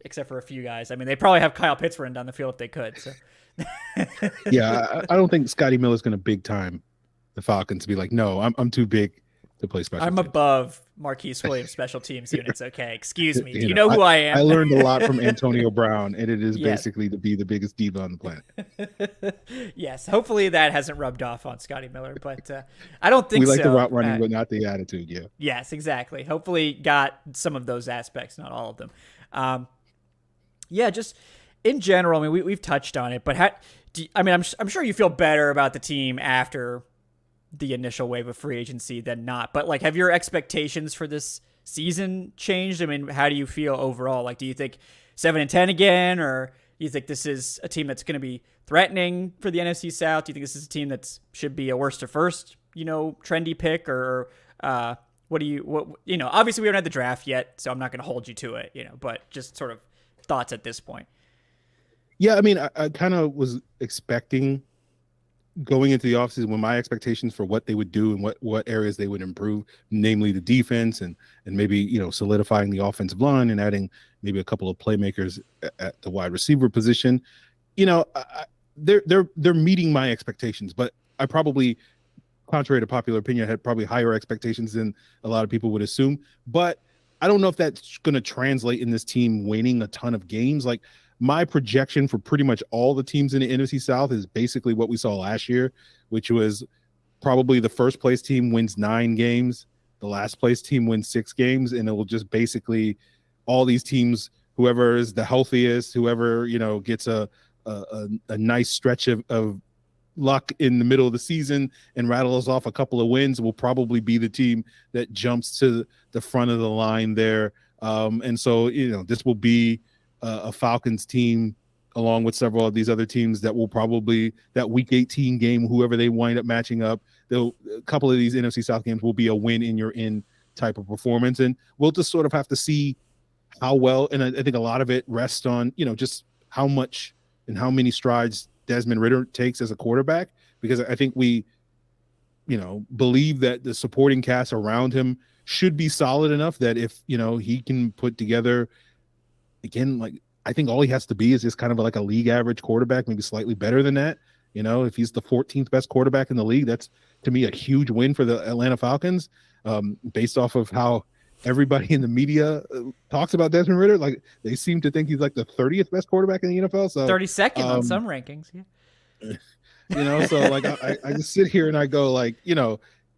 except for a few guys. I mean, they probably have Kyle Pitts running down the field if they could. So.
Yeah, I don't think Scotty Miller's going to big time the Falcons to be like, no, I'm too big to play special teams.
I'm above Marquise Williams special teams units. Okay, excuse me. Do you know who I am?
I learned a lot from Antonio Brown, and it is basically to be the biggest diva on the planet.
Yes, hopefully that hasn't rubbed off on Scotty Miller, but I don't think
we
so.
like the route running, but not the attitude. Yeah.
Yes, exactly. Hopefully got some of those aspects, not all of them. Just in general, I mean, we've touched on it, but I'm sure you feel better about the team after the initial wave of free agency than not. But like, have your expectations for this season changed? I mean, how do you feel overall? Like, do you think 7-10 again, or do you think this is a team that's going to be threatening for the NFC South? Do you think this is a team that should be a worst to first, trendy pick, or obviously we haven't had the draft yet, so I'm not going to hold you to it, but just sort of thoughts at this point.
Yeah. I mean, I kind of was expecting going into the offseason when my expectations for what they would do and what areas they would improve, namely the defense and maybe, solidifying the offensive line and adding maybe a couple of playmakers at the wide receiver position. They're meeting my expectations, but I probably, contrary to popular opinion, had probably higher expectations than a lot of people would assume. But I don't know if that's going to translate in this team winning a ton of games. Like, my projection for pretty much all the teams in the NFC South is basically what we saw last year, which was probably the first place team wins 9 games, the last place team wins 6 games, and it will just basically all these teams, whoever is the healthiest, whoever, gets a nice stretch of luck in the middle of the season and rattles off a couple of wins, will probably be the team that jumps to the front of the line there. And so, this will be a Falcons team along with several of these other teams that will probably, that week 18 game, whoever they wind up matching up, a couple of these NFC South games will be a win in your in type of performance. And we'll just sort of have to see how well, and I think a lot of it rests on, just how much and how many strides Desmond Ridder takes as a quarterback, because I think we, believe that the supporting cast around him should be solid enough that if, he can put together, again, like, I think all he has to be is just kind of like a league average quarterback, maybe slightly better than that. If he's the 14th best quarterback in the league, that's to me a huge win for the Atlanta Falcons, based off of how everybody in the media talks about Desmond Ridder. Like, they seem to think he's like the 30th best quarterback in the NFL. So
32nd on some rankings. Yeah.
So like I just sit here and I go like,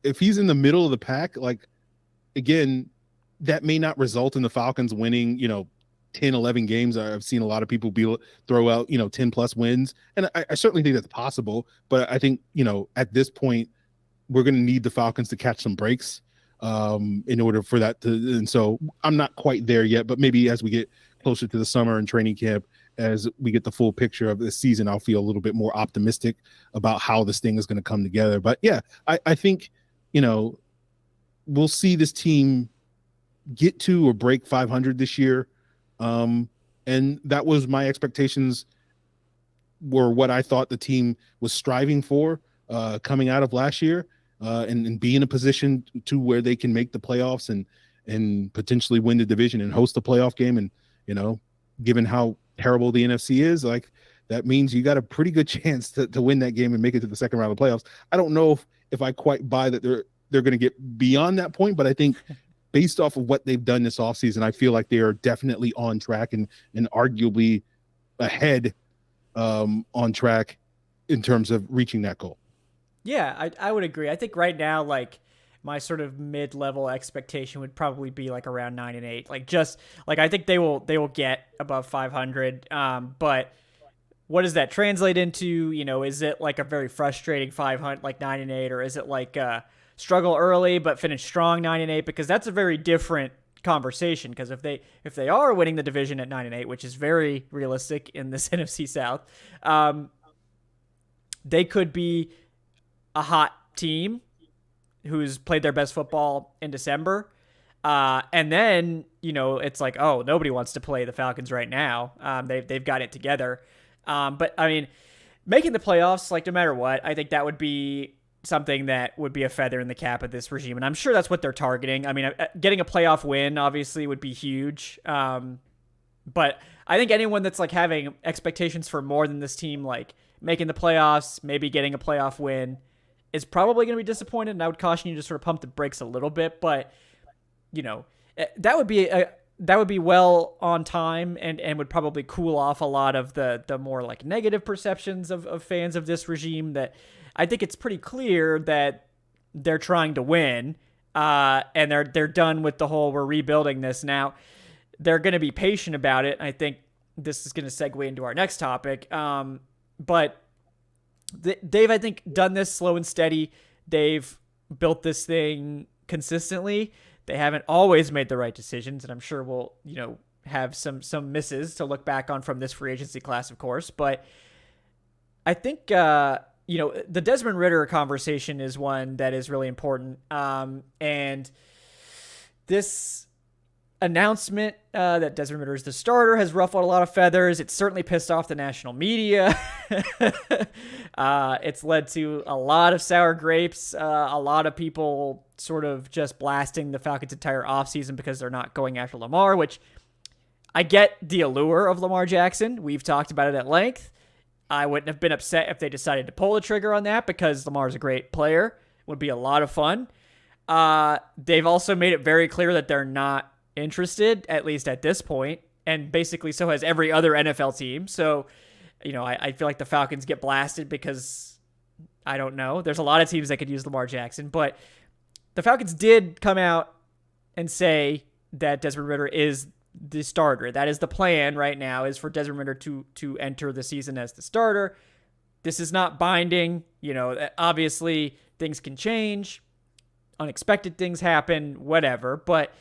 if he's in the middle of the pack, like, again, that may not result in the Falcons winning, 10, 11 games. I've seen a lot of people throw out, 10 plus wins. And I certainly think that's possible. But I think, at this point, we're going to need the Falcons to catch some breaks in order for that to. And so I'm not quite there yet, but maybe as we get closer to the summer and training camp, as we get the full picture of this season, I'll feel a little bit more optimistic about how this thing is going to come together. But yeah, I think, we'll see this team get to or break 500 this year. And that was my expectations, were what I thought the team was striving for coming out of last year, and be in a position to where they can make the playoffs and potentially win the division and host the playoff game. And, given how terrible the NFC is, like, that means you got a pretty good chance to win that game and make it to the second round of playoffs. I don't know if I quite buy that they're going to get beyond that point, but I think based off of what they've done this offseason, I feel like they are definitely on track and arguably ahead on track in terms of reaching that goal.
Yeah, I would agree. I think right now, like, my sort of mid-level expectation would probably be like around 9-8. Like, just like, I think they will get above 500. But what does that translate into? Is it like a very frustrating 500, like 9-8, or is it like struggle early but finish strong 9-8? Because that's a very different conversation. Because if they are winning the division at 9-8, which is very realistic in this NFC South, they could be a hot team who's played their best football in December. And then, it's like, oh, nobody wants to play the Falcons right now. They've got it together. But I mean, making the playoffs, like, no matter what, I think that would be something that would be a feather in the cap of this regime. And I'm sure that's what they're targeting. I mean, getting a playoff win obviously would be huge. But I think anyone that's like having expectations for more than this team, like making the playoffs, maybe getting a playoff win, is probably going to be disappointed. And I would caution you to sort of pump the brakes a little bit, but that would be well on time and would probably cool off a lot of the more like negative perceptions of fans of this regime. That I think it's pretty clear that they're trying to win, and they're done with the whole we're rebuilding this. Now they're going to be patient about it. I think this is going to segue into our next topic. But they've, I think, done this slow and steady. They've built this thing consistently. They haven't always made the right decisions, and I'm sure we'll, have some misses to look back on from this free agency class, of course. But I think, the Desmond Ridder conversation is one that is really important. And this announcement that Desmond Ridder is the starter has ruffled a lot of feathers. It's certainly pissed off the national media. It's led to a lot of sour grapes. A lot of people sort of just blasting the Falcons' entire offseason because they're not going after Lamar, which I get the allure of Lamar Jackson. We've talked about it at length. I wouldn't have been upset if they decided to pull the trigger on that because Lamar's a great player. It would be a lot of fun. They've also made it very clear that they're not interested, at least at this point, and basically so has every other NFL team. So, I feel like the Falcons get blasted because I don't know. There's a lot of teams that could use Lamar Jackson, but the Falcons did come out and say that Desmond Ridder is the starter. That is the plan right now, is for Desmond Ridder to enter the season as the starter. This is not binding. Obviously things can change. Unexpected things happen, whatever. But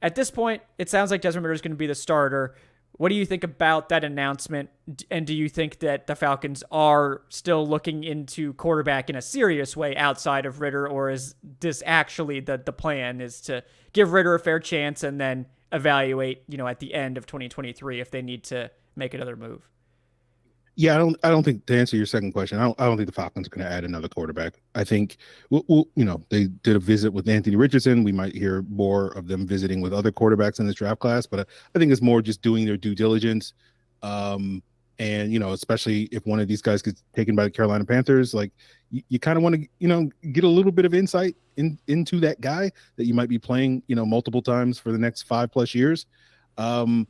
at this point, it sounds like Desmond Ridder is going to be the starter. What do you think about that announcement? And do you think that the Falcons are still looking into quarterback in a serious way outside of Ridder, or is this actually the plan is to give Ridder a fair chance and then evaluate, at the end of 2023 if they need to make another move?
Yeah, I don't think, to answer your second question, I don't think the Falcons are going to add another quarterback. I think, they did a visit with Anthony Richardson. We might hear more of them visiting with other quarterbacks in this draft class, but I think it's more just doing their due diligence. And, especially if one of these guys gets taken by the Carolina Panthers, like you kind of want to, get a little bit of insight into that guy that you might be playing, multiple times for the next 5+ years. And,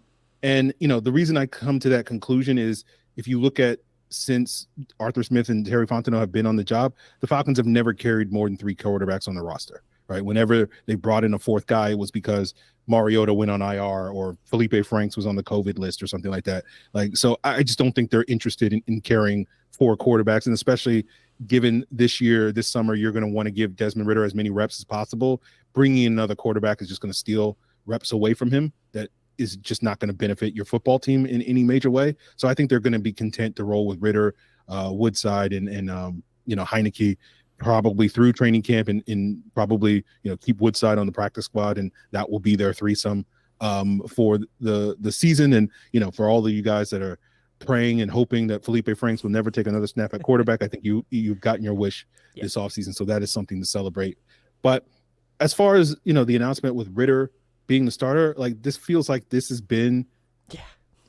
the reason I come to that conclusion is, if you look at since Arthur Smith and Terry Fontenot have been on the job, the Falcons have never carried more than 3 quarterbacks on the roster, right? Whenever they brought in a 4th guy, it was because Mariota went on IR or Felipe Franks was on the COVID list or something like that. So I just don't think they're interested in carrying 4 quarterbacks. And especially given this summer, you're going to want to give Desmond Ridder as many reps as possible. Bringing in another quarterback is just going to steal reps away from him. That is just not going to benefit your football team in any major way. So I think they're going to be content to roll with Ridder, Woodside, and Heineke probably through training camp, and probably keep Woodside on the practice squad, and that will be their threesome for the season. And for all of you guys that are praying and hoping that Felipe Franks will never take another snap at quarterback, I think you've gotten your wish this offseason. So that is something to celebrate. But as far as the announcement with Ridder being the starter, this feels like this has been,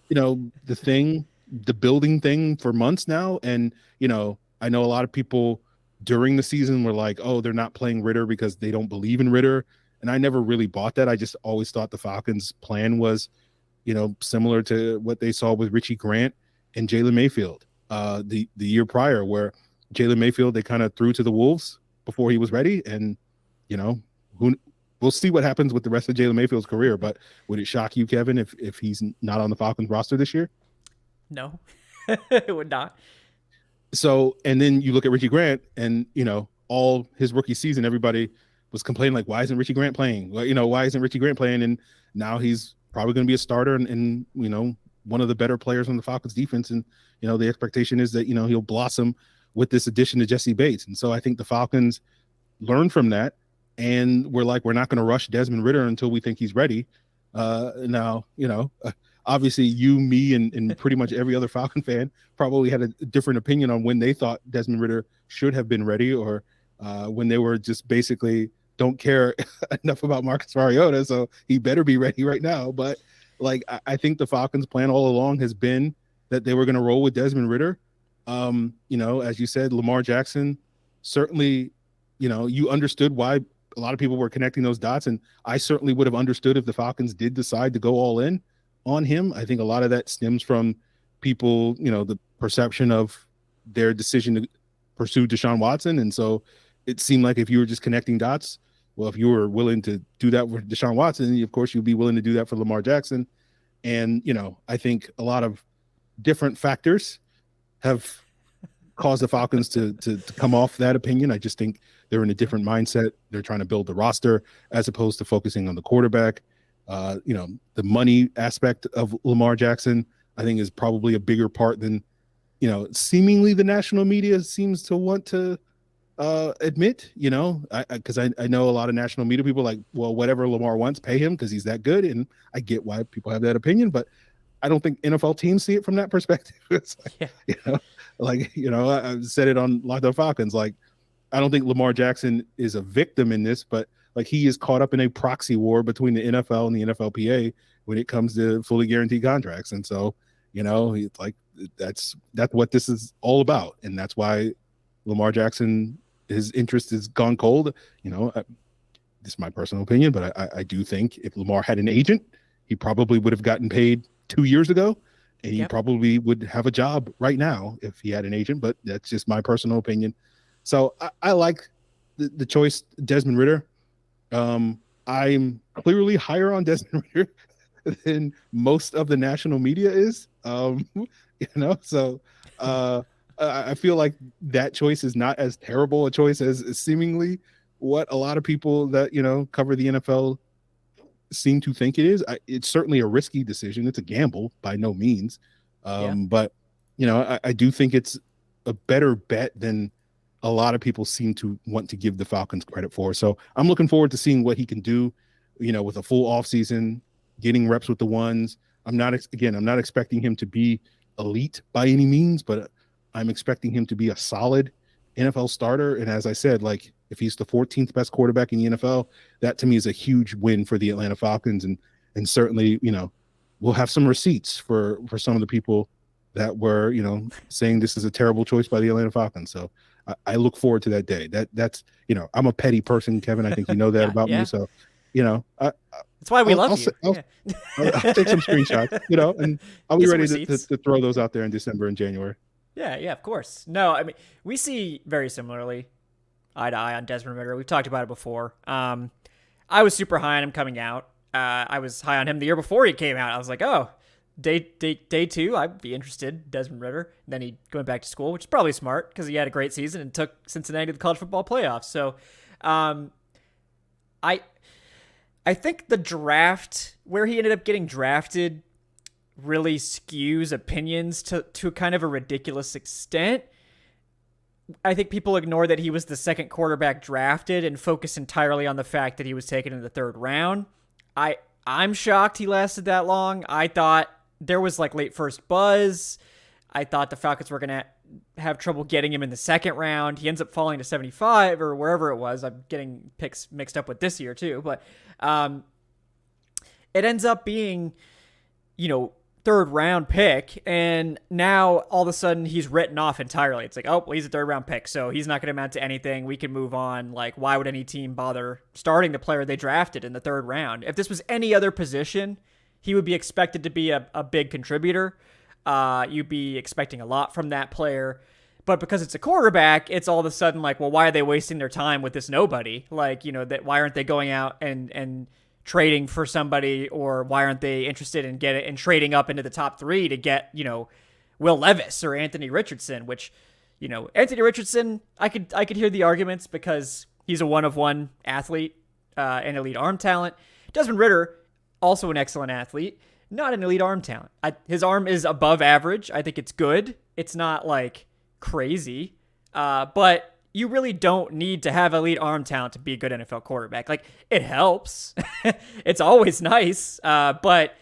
the building thing for months now. And, I know a lot of people during the season were like, oh, they're not playing Ridder because they don't believe in Ridder. And I never really bought that. I just always thought the Falcons' plan was, similar to what they saw with Richie Grant and Jalen Mayfield the year prior, where Jalen Mayfield, they kind of threw to the wolves before he was ready. And, we'll see what happens with the rest of Jalen Mayfield's career, but would it shock you, Kevin, if he's not on the Falcons roster this year?
No, it would not.
So, and then you look at Richie Grant, and, all his rookie season, everybody was complaining, like, why isn't Richie Grant playing? Well, why isn't Richie Grant playing? And now he's probably going to be a starter and one of the better players on the Falcons defense. And, the expectation is that, he'll blossom with this addition to Jesse Bates. And so I think the Falcons learned from that. And we're not going to rush Desmond Ridder until we think he's ready. Now, obviously you, me, and pretty much every other Falcon fan probably had a different opinion on when they thought Desmond Ridder should have been ready, or when they were just basically don't care enough about Marcus Mariota, so he better be ready right now. But I think the Falcons' plan all along has been that they were going to roll with Desmond Ridder. As you said, Lamar Jackson, certainly, you understood why a lot of people were connecting those dots, and I certainly would have understood if the Falcons did decide to go all in on him. I think a lot of that stems from people, the perception of their decision to pursue Deshaun Watson. And so it seemed like if you were just connecting dots, well, if you were willing to do that with Deshaun Watson, of course you'd be willing to do that for Lamar Jackson. And, I think a lot of different factors have caused the Falcons to come off that opinion. I just think they're in a different mindset. They're trying to build the roster as opposed to focusing on the quarterback. The money aspect of Lamar Jackson, I think, is probably a bigger part than, seemingly the national media seems to want to admit, because I know a lot of national media people are like, well, whatever Lamar wants, pay him because he's that good. And I get why people have that opinion, but I don't think NFL teams see it from that perspective. It's I said it on Locked On Falcons. I don't think Lamar Jackson is a victim in this, but he is caught up in a proxy war between the NFL and the NFLPA when it comes to fully guaranteed contracts. And so, that's what this is all about. And that's why Lamar Jackson, his interest has gone cold. This is my personal opinion, but I do think if Lamar had an agent, he probably would have gotten paid 2 years ago, and he
Yep.
probably would have a job right now if he had an agent, but that's just my personal opinion. So I like the choice, Desmond Ridder. I'm clearly higher on Desmond Ridder than most of the national media is. So I feel like that choice is not as terrible a choice as seemingly what a lot of people that, cover the NFL seem to think it is. It's certainly a risky decision. It's a gamble by no means. But, I do think it's a better bet than a lot of people seem to want to give the Falcons credit for. So I'm looking forward to seeing what he can do, with a full offseason, getting reps with the ones. I'm not expecting him to be elite by any means, but I'm expecting him to be a solid NFL starter. And as I said, like, if he's the 14th best quarterback in the NFL, that to me is a huge win for the Atlanta Falcons. And certainly, we'll have some receipts for some of the people that were, saying this is a terrible choice by the Atlanta Falcons. So I look forward to that day. That's I'm a petty person, Kevin. I think you know that about me. So,
that's why we love you.
I'll take some screenshots, and I'll be ready to throw those out there in December and January.
Yeah, of course. No, I mean, we see very similarly eye to eye on Desmond Ridder. We've talked about it before. I was super high on him coming out. I was high on him the year before he came out. I was like, oh, day two, I'd be interested, Desmond Ridder. And then he went back to school, which is probably smart because he had a great season and took Cincinnati to the college football playoffs. So I think the draft, where he ended up getting drafted, really skews opinions to kind of a ridiculous extent. I think people ignore that he was the second quarterback drafted and focus entirely on the fact that he was taken in the third round. I'm shocked he lasted that long. I thought there was like late first buzz. I thought the Falcons were going to have trouble getting him in the second round. He ends up falling to 75 or wherever it was. I'm getting picks mixed up with this year too, but it ends up being, third round pick, and now all of a sudden he's written off entirely. It's like, oh, well, he's a third round pick, so he's not going to amount to anything. We can move on. Like, why would any team bother starting the player they drafted in the third round? If this was any other position, he would be expected to be a big contributor. You'd be expecting a lot from that player. But because it's a quarterback, it's all of a sudden like, well, why are they wasting their time with this nobody? Like, why aren't they going out and trading for somebody, or why aren't they interested in trading up into the top three to get, Will Levis or Anthony Richardson, which, Anthony Richardson, I could hear the arguments because he's a one-of-one athlete, and elite arm talent. Desmond Ridder, also an excellent athlete, not an elite arm talent. His arm is above average. I think it's good. It's not like crazy, but you really don't need to have elite arm talent to be a good NFL quarterback. Like, it helps. It's always nice. But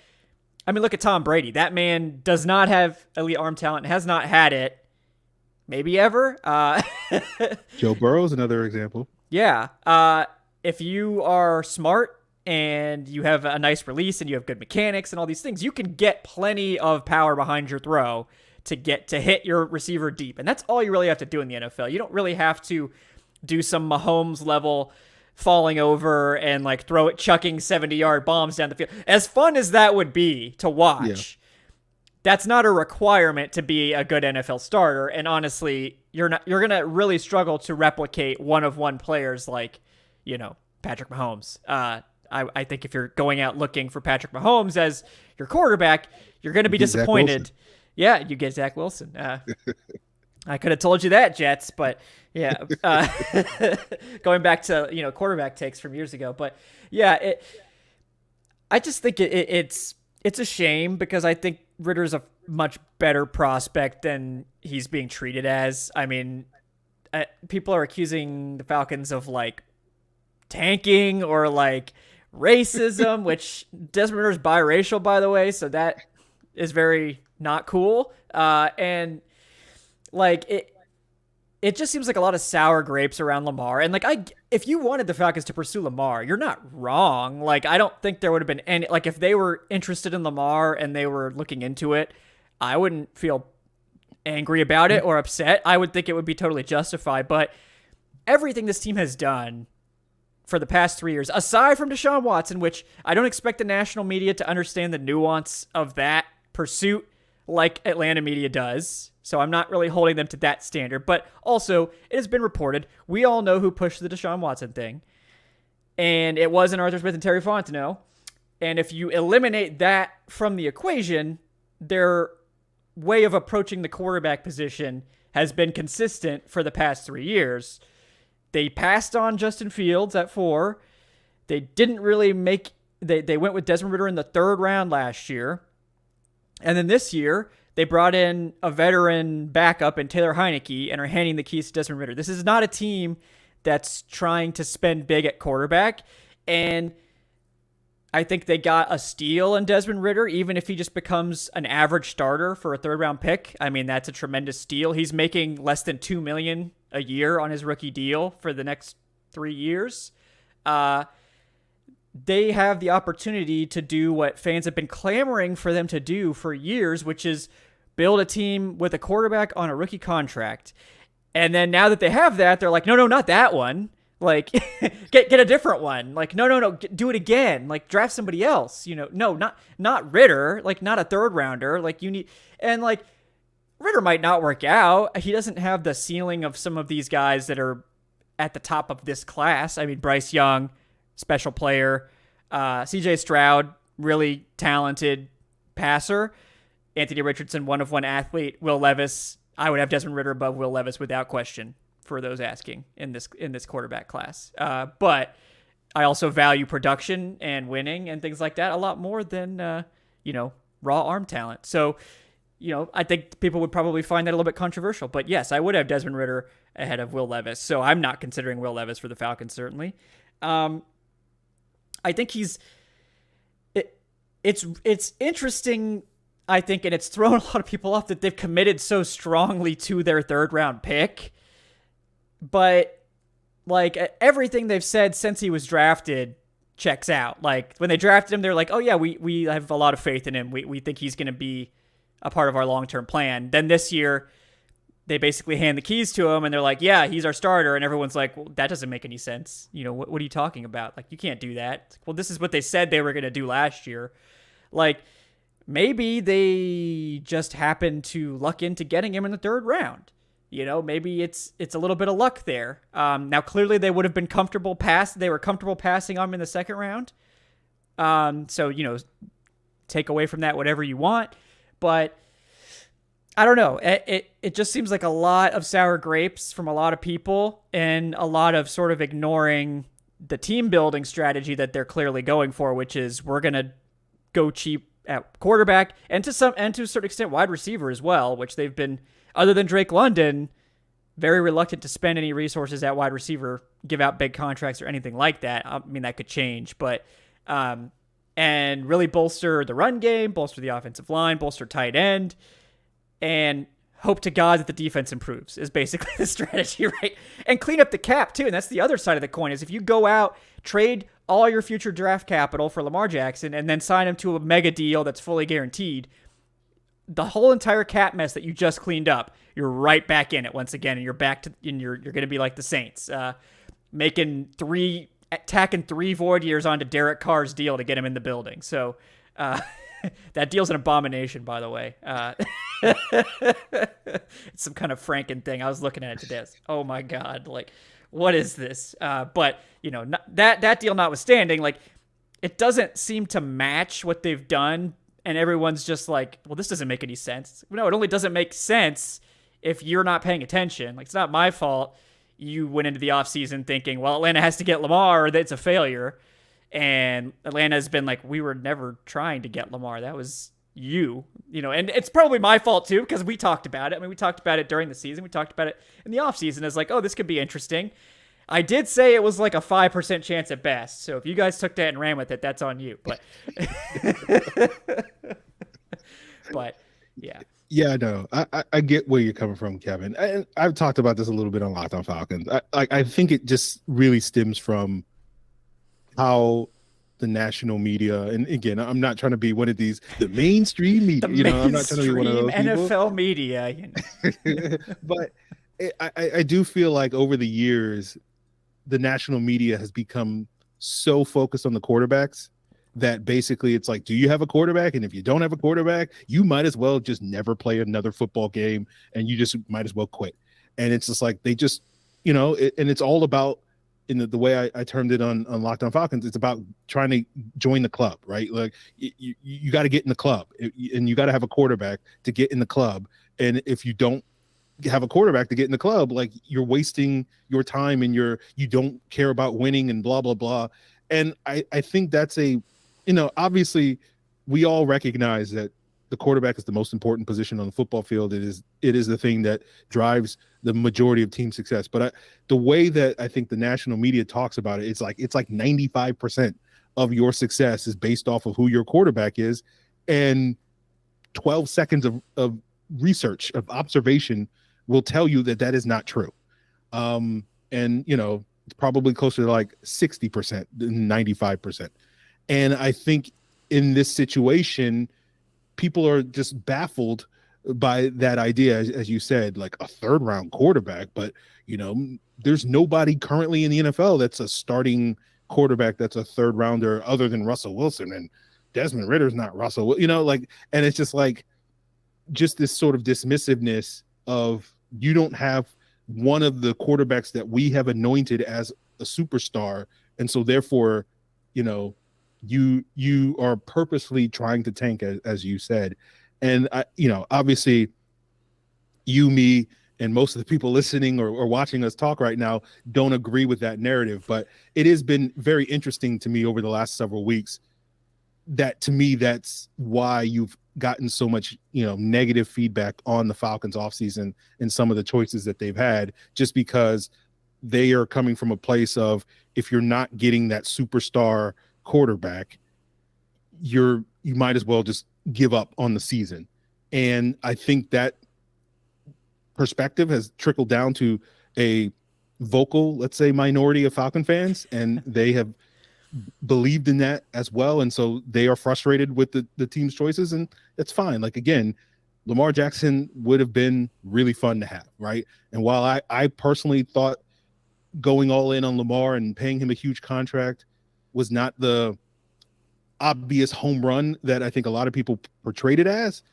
I mean, look at Tom Brady. That man does not have elite arm talent, has not had it maybe ever.
Joe Burrow is another example.
Yeah. If you are smart and you have a nice release and you have good mechanics and all these things, you can get plenty of power behind your throw to hit your receiver deep. And that's all you really have to do in the NFL. You don't really have to do some Mahomes level falling over and like chucking 70-yard bombs down the field. As fun as that would be to watch, that's not a requirement to be a good NFL starter. And honestly, you're going to really struggle to replicate one-of-one players like, Patrick Mahomes. I think if you're going out looking for Patrick Mahomes as your quarterback, you're going to be disappointed. Yeah, you get Zach Wilson. I could have told you that, Jets, but yeah. Going back to quarterback takes from years ago, but yeah, I just think it's a shame because I think Ridder's a much better prospect than he's being treated as. I mean, people are accusing the Falcons of like tanking or like racism, which Desmond Ridder's biracial, by the way, so that is very not cool. And like it just seems like a lot of sour grapes around Lamar. And like, if you wanted the Falcons to pursue Lamar, you're not wrong. Like, I don't think there would have been any, like, if they were interested in Lamar and they were looking into it, I wouldn't feel angry about it or upset. I would think it would be totally justified. But everything this team has done for the past 3 years, aside from Deshaun Watson, which I don't expect the national media to understand the nuance of that pursuit like Atlanta media does. So I'm not really holding them to that standard. But also, it has been reported, we all know who pushed the Deshaun Watson thing. And it wasn't Arthur Smith and Terry Fontenot. And if you eliminate that from the equation, their way of approaching the quarterback position has been consistent for the past 3 years. They passed on Justin Fields at 4. They didn't really make... They went with Desmond Ridder in the 3rd round last year. And then this year, they brought in a veteran backup in Taylor Heineke and are handing the keys to Desmond Ridder. This is not a team that's trying to spend big at quarterback. And I think they got a steal in Desmond Ridder, even if he just becomes an average starter for a 3rd-round pick. I mean, that's a tremendous steal. He's making less than $2 million a year on his rookie deal for the next 3 years. They have the opportunity to do what fans have been clamoring for them to do for years, which is build a team with a quarterback on a rookie contract. And then now that they have that, they're like, no, not that one. Like, get a different one. Like, no, do it again. Like, draft somebody else. No, not Ridder. Like, not a 3rd rounder. Like, you need, and like, Ridder might not work out. He doesn't have the ceiling of some of these guys that are at the top of this class. I mean, Bryce Young, special player. CJ Stroud, really talented passer. Anthony Richardson, one of one athlete. Will Levis, I would have Desmond Ridder above Will Levis without question, for those asking in this quarterback class. But I also value production and winning and things like that a lot more than raw arm talent. So I think people would probably find that a little bit controversial. But yes, I would have Desmond Ridder ahead of Will Levis. So I'm not considering Will Levis for the Falcons, certainly. I think it's interesting, I think, and it's thrown a lot of people off that they've committed so strongly to their 3rd-round pick. But like everything they've said since he was drafted checks out. Like when they drafted him, they're like, oh yeah, we have a lot of faith in him. We think he's going to be a part of our long-term plan. Then this year, they basically hand the keys to him and they're like, yeah, he's our starter. And everyone's like, well, that doesn't make any sense. What are you talking about? Like, you can't do that. Like, well, this is what they said they were going to do last year. Like, maybe they just happened to luck into getting him in the 3rd round. Maybe it's a little bit of luck there. Now, clearly they would have been comfortable they were comfortable passing on him in the 2nd round. So, take away from that whatever you want. But I don't know. It just seems like a lot of sour grapes from a lot of people and a lot of sort of ignoring the team building strategy that they're clearly going for, which is we're going to go cheap at quarterback and to a certain extent wide receiver as well, which they've been, other than Drake London, very reluctant to spend any resources at wide receiver, give out big contracts or anything like that. I mean, that could change, but and really bolster the run game, bolster the offensive line, bolster tight end, and hope to God that the defense improves is basically the strategy, right? And clean up the cap too. And that's the other side of the coin is if you go out, trade all your future draft capital for Lamar Jackson and then sign him to a mega deal that's fully guaranteed, the whole entire cap mess that you just cleaned up, you're right back in it once again. And you're back to, and you're going to be like the Saints, tacking 3 void years onto Derek Carr's deal to get him in the building. So, that deal's an abomination, by the way. It's some kind of Franken thing. I was looking at it today. Oh my God. Like, what is this? But that deal notwithstanding, like, it doesn't seem to match what they've done. And everyone's just like, well, this doesn't make any sense. No, it only doesn't make sense if you're not paying attention. Like, it's not my fault you went into the offseason thinking, well, Atlanta has to get Lamar or it's a failure. And Atlanta's been like, we were never trying to get Lamar. That was you, and it's probably my fault too, because we talked about it. I mean, we talked about it during the season. We talked about it in the offseason as like, oh, this could be interesting. I did say it was like a 5% chance at best. So if you guys took that and ran with it, that's on you. But, but yeah.
Yeah, no, I get where you're coming from, Kevin. I've talked about this a little bit on Locked On Falcons. I think it just really stems from how the national media, and again, I'm not trying to be one of these, the mainstream media, I'm not trying to be one of those
NFL media,
but I do feel like over the years, the national media has become so focused on the quarterbacks that basically it's like, do you have a quarterback? And if you don't have a quarterback, you might as well just never play another football game, and you just might as well quit. And it's just like they just, and it's all about, in the way I termed it on Locked On Falcons, it's about trying to join the club, right? Like you got to get in the club, and you got to have a quarterback to get in the club. And if you don't have a quarterback to get in the club, like you're wasting your time, and you don't care about winning and blah, blah, blah. And I think that's obviously we all recognize that the quarterback is the most important position on the football field. It is the thing that drives the majority of team success. But the way that I think the national media talks about it, it's like 95% of your success is based off of who your quarterback is, and 12 seconds of research, of observation, will tell you that is not true. And it's probably closer to like 60% than 95%. And I think in this situation, people are just baffled by that idea, as you said, like a third round quarterback. But there's nobody currently in the NFL that's a starting quarterback that's a third rounder other than Russell Wilson, and Desmond Ridder's not Russell. And it's just like this sort of dismissiveness of, you don't have one of the quarterbacks that we have anointed as a superstar, and so therefore, you are purposely trying to tank, as you said. And obviously you, me, and most of the people listening or watching us talk right now don't agree with that narrative, but it has been very interesting to me over the last several weeks that, to me, that's why you've gotten so much negative feedback on the Falcons offseason and some of the choices that they've had, just because they are coming from a place of, if you're not getting that superstar quarterback, you might as well just give up on the season. And I think that perspective has trickled down to a vocal, let's say, minority of Falcon fans, and they have believed in that as well. And so they are frustrated with the team's choices, and it's fine. Like, again, Lamar Jackson would have been really fun to have, right? And while I personally thought going all in on Lamar and paying him a huge contract was not the obvious home run that I think a lot of people portrayed it as,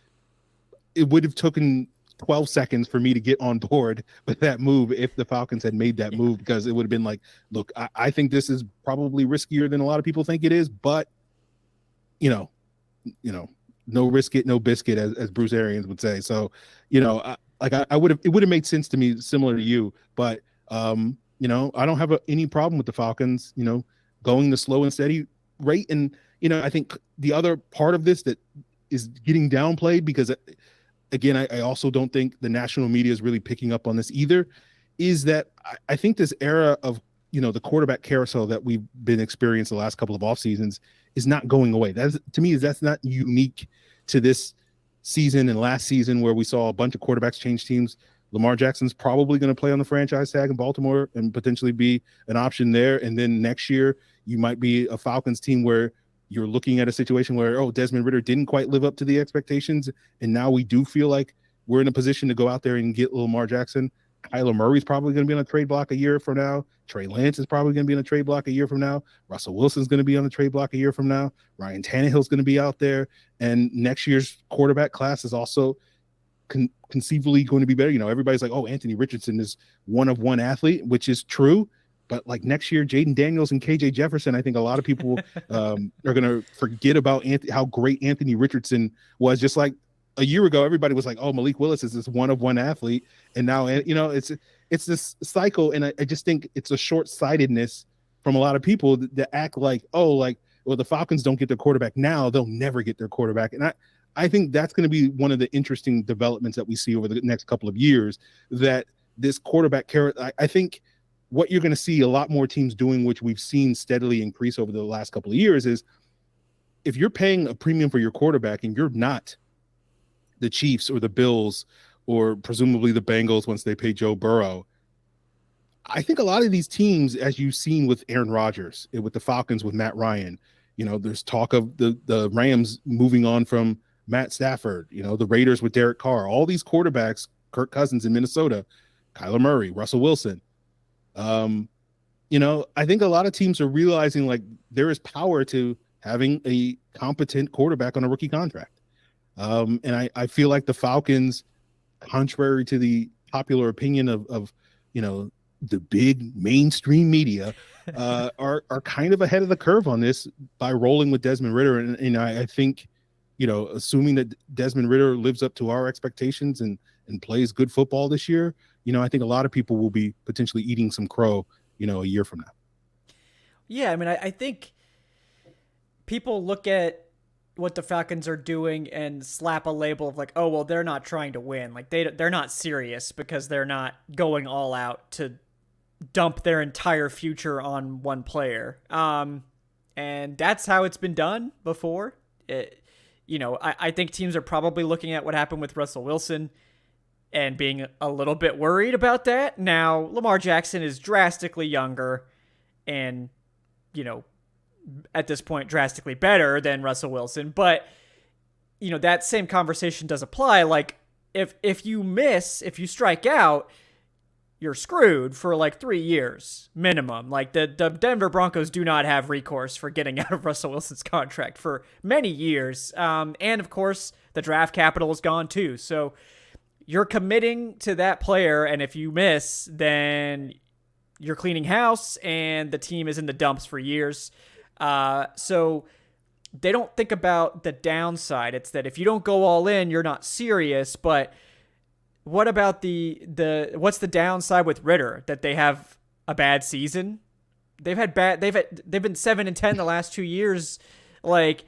it would have taken 12 seconds for me to get on board with that move if the Falcons had made that move, because it would have been like, look, I think this is probably riskier than a lot of people think it is, but no risk it, no biscuit, as Bruce Arians would say. So, it would have made sense to me, similar to you, but I don't have any problem with the Falcons, going the slow and steady rate. And, I think the other part of this that is getting downplayed, because again, I also don't think the national media is really picking up on this either, is that I think this era of, the quarterback carousel that we've been experiencing the last couple of off seasons is not going away. That's not unique to this season and last season, where we saw a bunch of quarterbacks change teams. Lamar Jackson's probably going to play on the franchise tag in Baltimore and potentially be an option there. And then next year you might be a Falcons team where you're looking at a situation where, Desmond Ridder didn't quite live up to the expectations, and now we do feel like we're in a position to go out there and get Lamar Jackson. Kyler Murray's probably going to be on a trade block a year from now. Trey Lance is probably going to be on a trade block a year from now. Russell Wilson's going to be on the trade block a year from now. Ryan Tannehill's going to be out there. And next year's quarterback class is also conceivably going to be better. Everybody's like, Anthony Richardson is one of one athlete, which is true. But like next year, Jaden Daniels and KJ Jefferson, I think a lot of people are going to forget about how great Anthony Richardson was. Just like a year ago, everybody was like, Malik Willis is this one of one athlete. And now, it's this cycle. And I just think it's a short-sightedness from a lot of people that act like, the Falcons don't get their quarterback now, they'll never get their quarterback. And I think that's going to be one of the interesting developments that we see over the next couple of years, that this quarterback I think what you're going to see a lot more teams doing, which we've seen steadily increase over the last couple of years, is if you're paying a premium for your quarterback and you're not the Chiefs or the Bills or presumably the Bengals once they pay Joe Burrow, I think a lot of these teams, as you've seen with Aaron Rodgers, with the Falcons with Matt Ryan, there's talk of the Rams moving on from Matt Stafford, the Raiders with Derek Carr, all these quarterbacks, Kirk Cousins in Minnesota, Kyler Murray, Russell Wilson. I think a lot of teams are realizing like there is power to having a competent quarterback on a rookie contract. And I feel like the Falcons, contrary to the popular opinion of the big mainstream media, are kind of ahead of the curve on this by rolling with Desmond Ridder. And I think, assuming that Desmond Ridder lives up to our expectations and plays good football this year, I think a lot of people will be potentially eating some crow, a year from now.
Yeah, I mean, I think people look at what the Falcons are doing and slap a label of like, oh, well, they're not trying to win. Like they're not serious because they're not going all out to dump their entire future on one player. And that's how it's been done before. I think teams are probably looking at what happened with Russell Wilson and being a little bit worried about that. Now, Lamar Jackson is drastically younger and, at this point, drastically better than Russell Wilson. But, that same conversation does apply. Like, if you strike out, you're screwed for like 3 years minimum. Like the Denver Broncos do not have recourse for getting out of Russell Wilson's contract for many years. And of course, the draft capital is gone too. So you're committing to that player. And if you miss, then you're cleaning house and the team is in the dumps for years. So they don't think about the downside. It's that if you don't go all in, you're not serious. But what about what's the downside with Ridder? That they have a bad season? They've been 7-10 the last 2 years. Like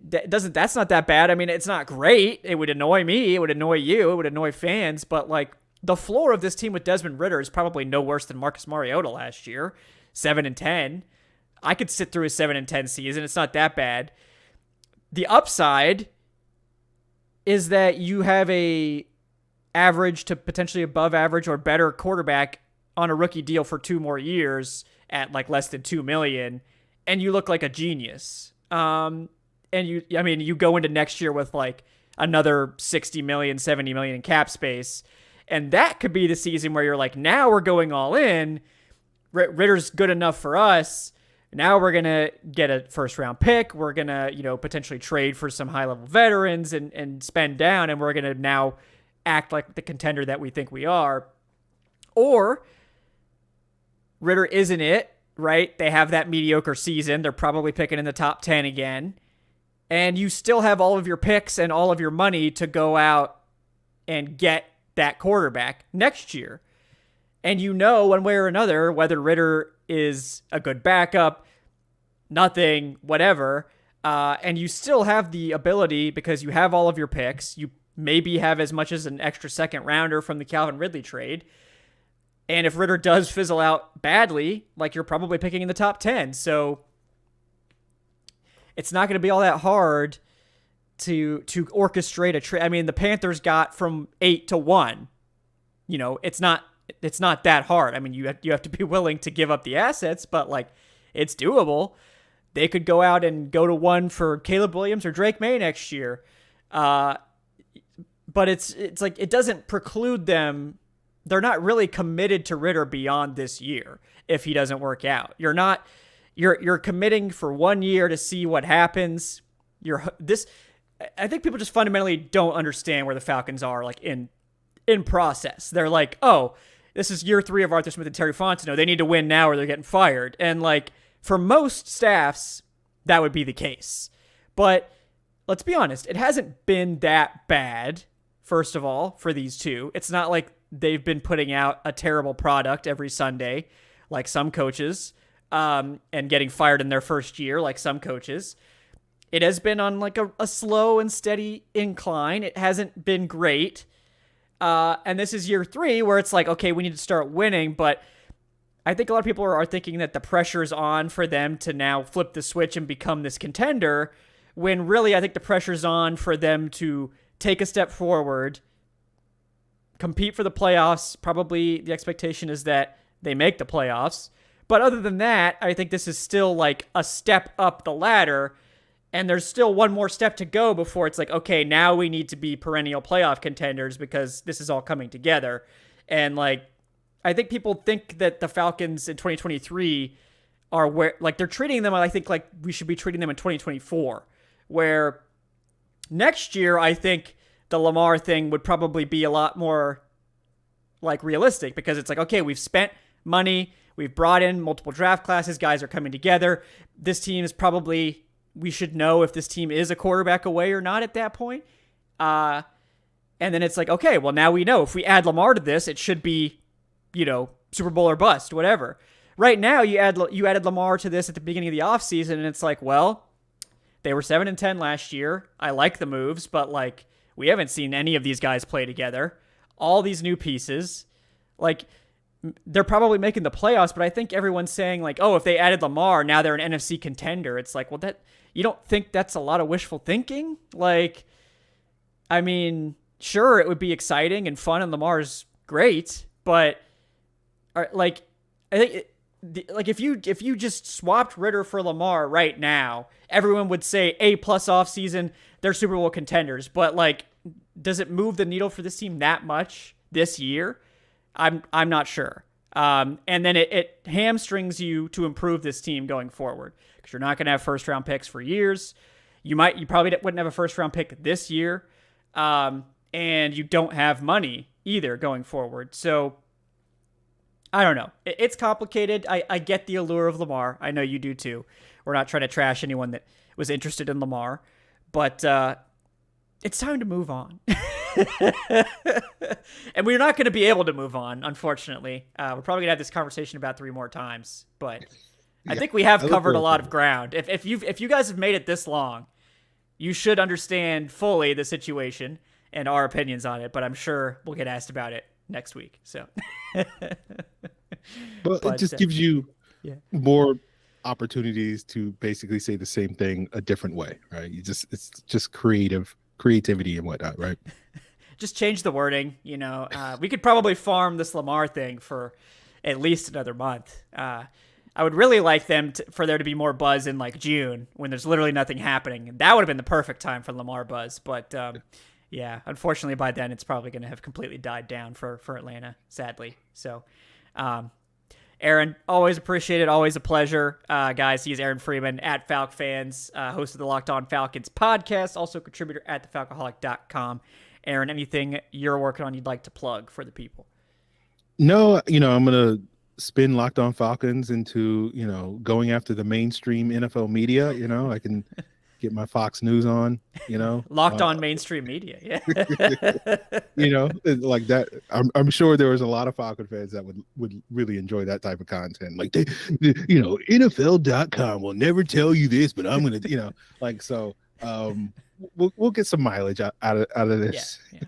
that's not that bad. I mean, it's not great. It would annoy me. It would annoy you. It would annoy fans. But like the floor of this team with Desmond Ridder is probably no worse than Marcus Mariota last year, 7-10. I could sit through a 7-10 season. It's not that bad. The upside is that you have a average to potentially above average or better quarterback on a rookie deal for 2 more years at like less than $2 million, and you look like a genius. And you go into next year with like another 60 million, 70 million in cap space, and that could be the season where you're like, now we're going all in. Ritter's good enough for us. Now we're going to get a first round pick. We're going to, potentially trade for some high level veterans and spend down, and we're going to now act like the contender that we think we are. Or Ridder isn't it, right? They have that mediocre season. They're probably picking in the top 10 again. And you still have all of your picks and all of your money to go out and get that quarterback next year. And one way or another, whether Ridder is a good backup, nothing, whatever, and you still have the ability, because you have all of your picks, you maybe have as much as an extra second rounder from the Calvin Ridley trade. And if Ridder does fizzle out badly, like you're probably picking in the top 10. So it's not going to be all that hard to orchestrate a trade. I mean, the Panthers got from 8 to 1. It's not that hard. I mean, you have to be willing to give up the assets, but like it's doable. They could go out and go to 1 for Caleb Williams or Drake May next year. But it's like it doesn't preclude them. They're not really committed to Ridder beyond this year if he doesn't work out. You're committing for 1 year to see what happens. I think people just fundamentally don't understand where the Falcons are like in process. They're like, oh, this is year 3 of Arthur Smith and Terry Fontenot. They need to win now or they're getting fired. And like for most staffs, that would be the case. But let's be honest, it hasn't been that bad. First of all, for these two, it's not like they've been putting out a terrible product every Sunday, like some coaches, and getting fired in their first year, like some coaches. It has been on like a slow and steady incline. It hasn't been great. And this is year 3 where it's like, okay, we need to start winning. But I think a lot of people are thinking that the pressure is on for them to now flip the switch and become this contender, when really I think the pressure's on for them to take a step forward, compete for the playoffs. Probably the expectation is that they make the playoffs. But other than that, I think this is still like a step up the ladder, and there's still one more step to go before it's like, okay, now we need to be perennial playoff contenders because this is all coming together. And like, I think people think that the Falcons in 2023 are where like they're treating them, I think, like we should be treating them in 2024, where next year I think the Lamar thing would probably be a lot more like realistic, because it's like, okay, we've spent money, we've brought in multiple draft classes, guys are coming together. This team is probably, we should know if this team is a quarterback away or not at that point. And then it's like, okay, well, now we know if we add Lamar to this, it should be, Super Bowl or bust, whatever. Right now, you added Lamar to this at the beginning of the offseason, and it's like, well, they were 7-10 last year. I like the moves, but like we haven't seen any of these guys play together. All these new pieces, like they're probably making the playoffs, but I think everyone's saying like, oh, if they added Lamar, now they're an NFC contender. It's like, well, that you don't think that's a lot of wishful thinking? Like, I mean, sure, it would be exciting and fun, and Lamar's great, but like, I think. Like if you just swapped Ridder for Lamar right now, everyone would say A+ offseason, they're Super Bowl contenders. But like, does it move the needle for this team that much this year? I'm not sure. And then it hamstrings you to improve this team going forward, because you're not going to have first round picks for years. You probably wouldn't have a first round pick this year, and you don't have money either going forward. So I don't know. It's complicated. I get the allure of Lamar. I know you do too. We're not trying to trash anyone that was interested in Lamar, but it's time to move on. And we're not going to be able to move on, unfortunately. We're probably going to have this conversation about 3 more times, but I think we have covered a lot of ground. If you guys have made it this long, you should understand fully the situation and our opinions on it, but I'm sure we'll get asked about it next week. So
but it just gives you more opportunities to basically say the same thing a different way, right? It's just creativity and whatnot, right?
Just change the wording. We could probably farm this Lamar thing for at least another month. I would really like for there to be more buzz in like June, when there's literally nothing happening. That would have been the perfect time for Lamar buzz, but yeah, unfortunately by then it's probably going to have completely died down for Atlanta, sadly. So, Aaron, always appreciate it. Always a pleasure. Guys, he's Aaron Freeman at Falc Fans, host of the Locked On Falcons podcast, also contributor at thefalcoholic.com. Aaron, anything you're working on you'd like to plug for the people?
No, I'm going to spin Locked On Falcons into, going after the mainstream NFL media. I can get my Fox News on,
Locked On mainstream media. Yeah.
Like that. I'm sure there was a lot of Falcon fans that would really enjoy that type of content. Like NFL.com will never tell you this, but I'm going to, so we'll get some mileage out of this.
Yeah.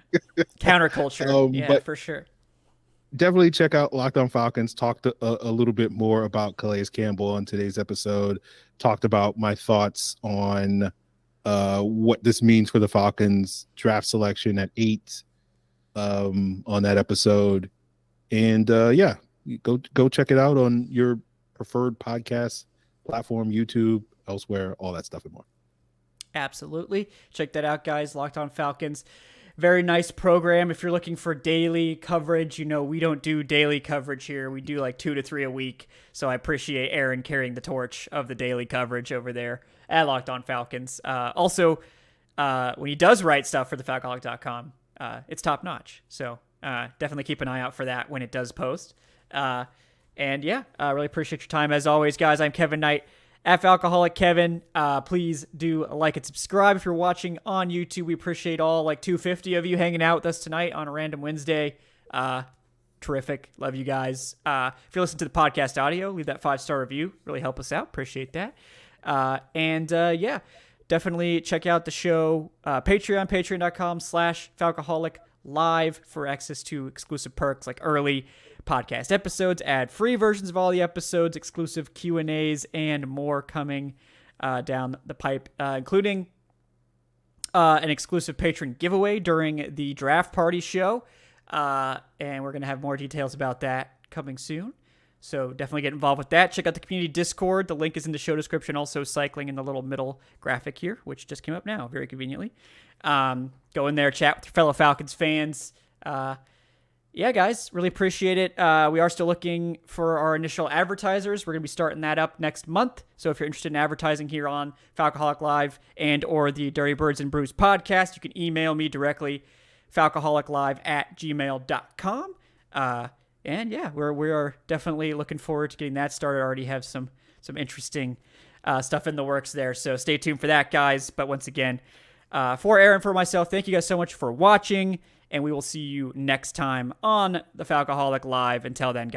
Counterculture. But for sure.
Definitely check out Locked On Falcons. Talked a little bit more about Calais Campbell on today's episode. Talked about my thoughts on what this means for the Falcons draft selection at 8 on that episode. And go check it out on your preferred podcast platform, YouTube, elsewhere, all that stuff and more.
Absolutely. Check that out, guys. Locked On Falcons. Very nice program. If you're looking for daily coverage, we don't do daily coverage here. We do like 2 to 3 a week. So I appreciate Aaron carrying the torch of the daily coverage over there at Locked On Falcons. Also, when he does write stuff for thefalcoholic.com, it's top notch. So definitely keep an eye out for that when it does post. I really appreciate your time. As always, guys, I'm Kevin Knight at Falcoholic Kevin. Please do like and subscribe if you're watching on YouTube. We appreciate all like 250 of you hanging out with us tonight on a random Wednesday. Terrific. Love you guys. If you listen to the podcast audio, leave that 5-star review. Really help us out. Appreciate that. Definitely check out the show, patreon.com/Falcoholic live for access to exclusive perks like early podcast episodes, ad-free versions of all the episodes, exclusive Q&As, and more coming down the pipe, including an exclusive patron giveaway during the draft party show. And we're going to have more details about that coming soon. So definitely get involved with that. Check out the community Discord. The link is in the show description. Also cycling in the little middle graphic here, which just came up now very conveniently. Go in there, chat with your fellow Falcons fans. Yeah, guys, really appreciate it. We are still looking for our initial advertisers. We're going to be starting that up next month. So if you're interested in advertising here on Falcoholic Live and or the Dirty Birds and Brews podcast, you can email me directly, falcoholiclive@gmail.com. And yeah, we are definitely looking forward to getting that started. I already have some interesting stuff in the works there. So stay tuned for that, guys. But once again, for Aaron, for myself, thank you guys so much for watching. And we will see you next time on the Falcoholic Live. Until then, guys.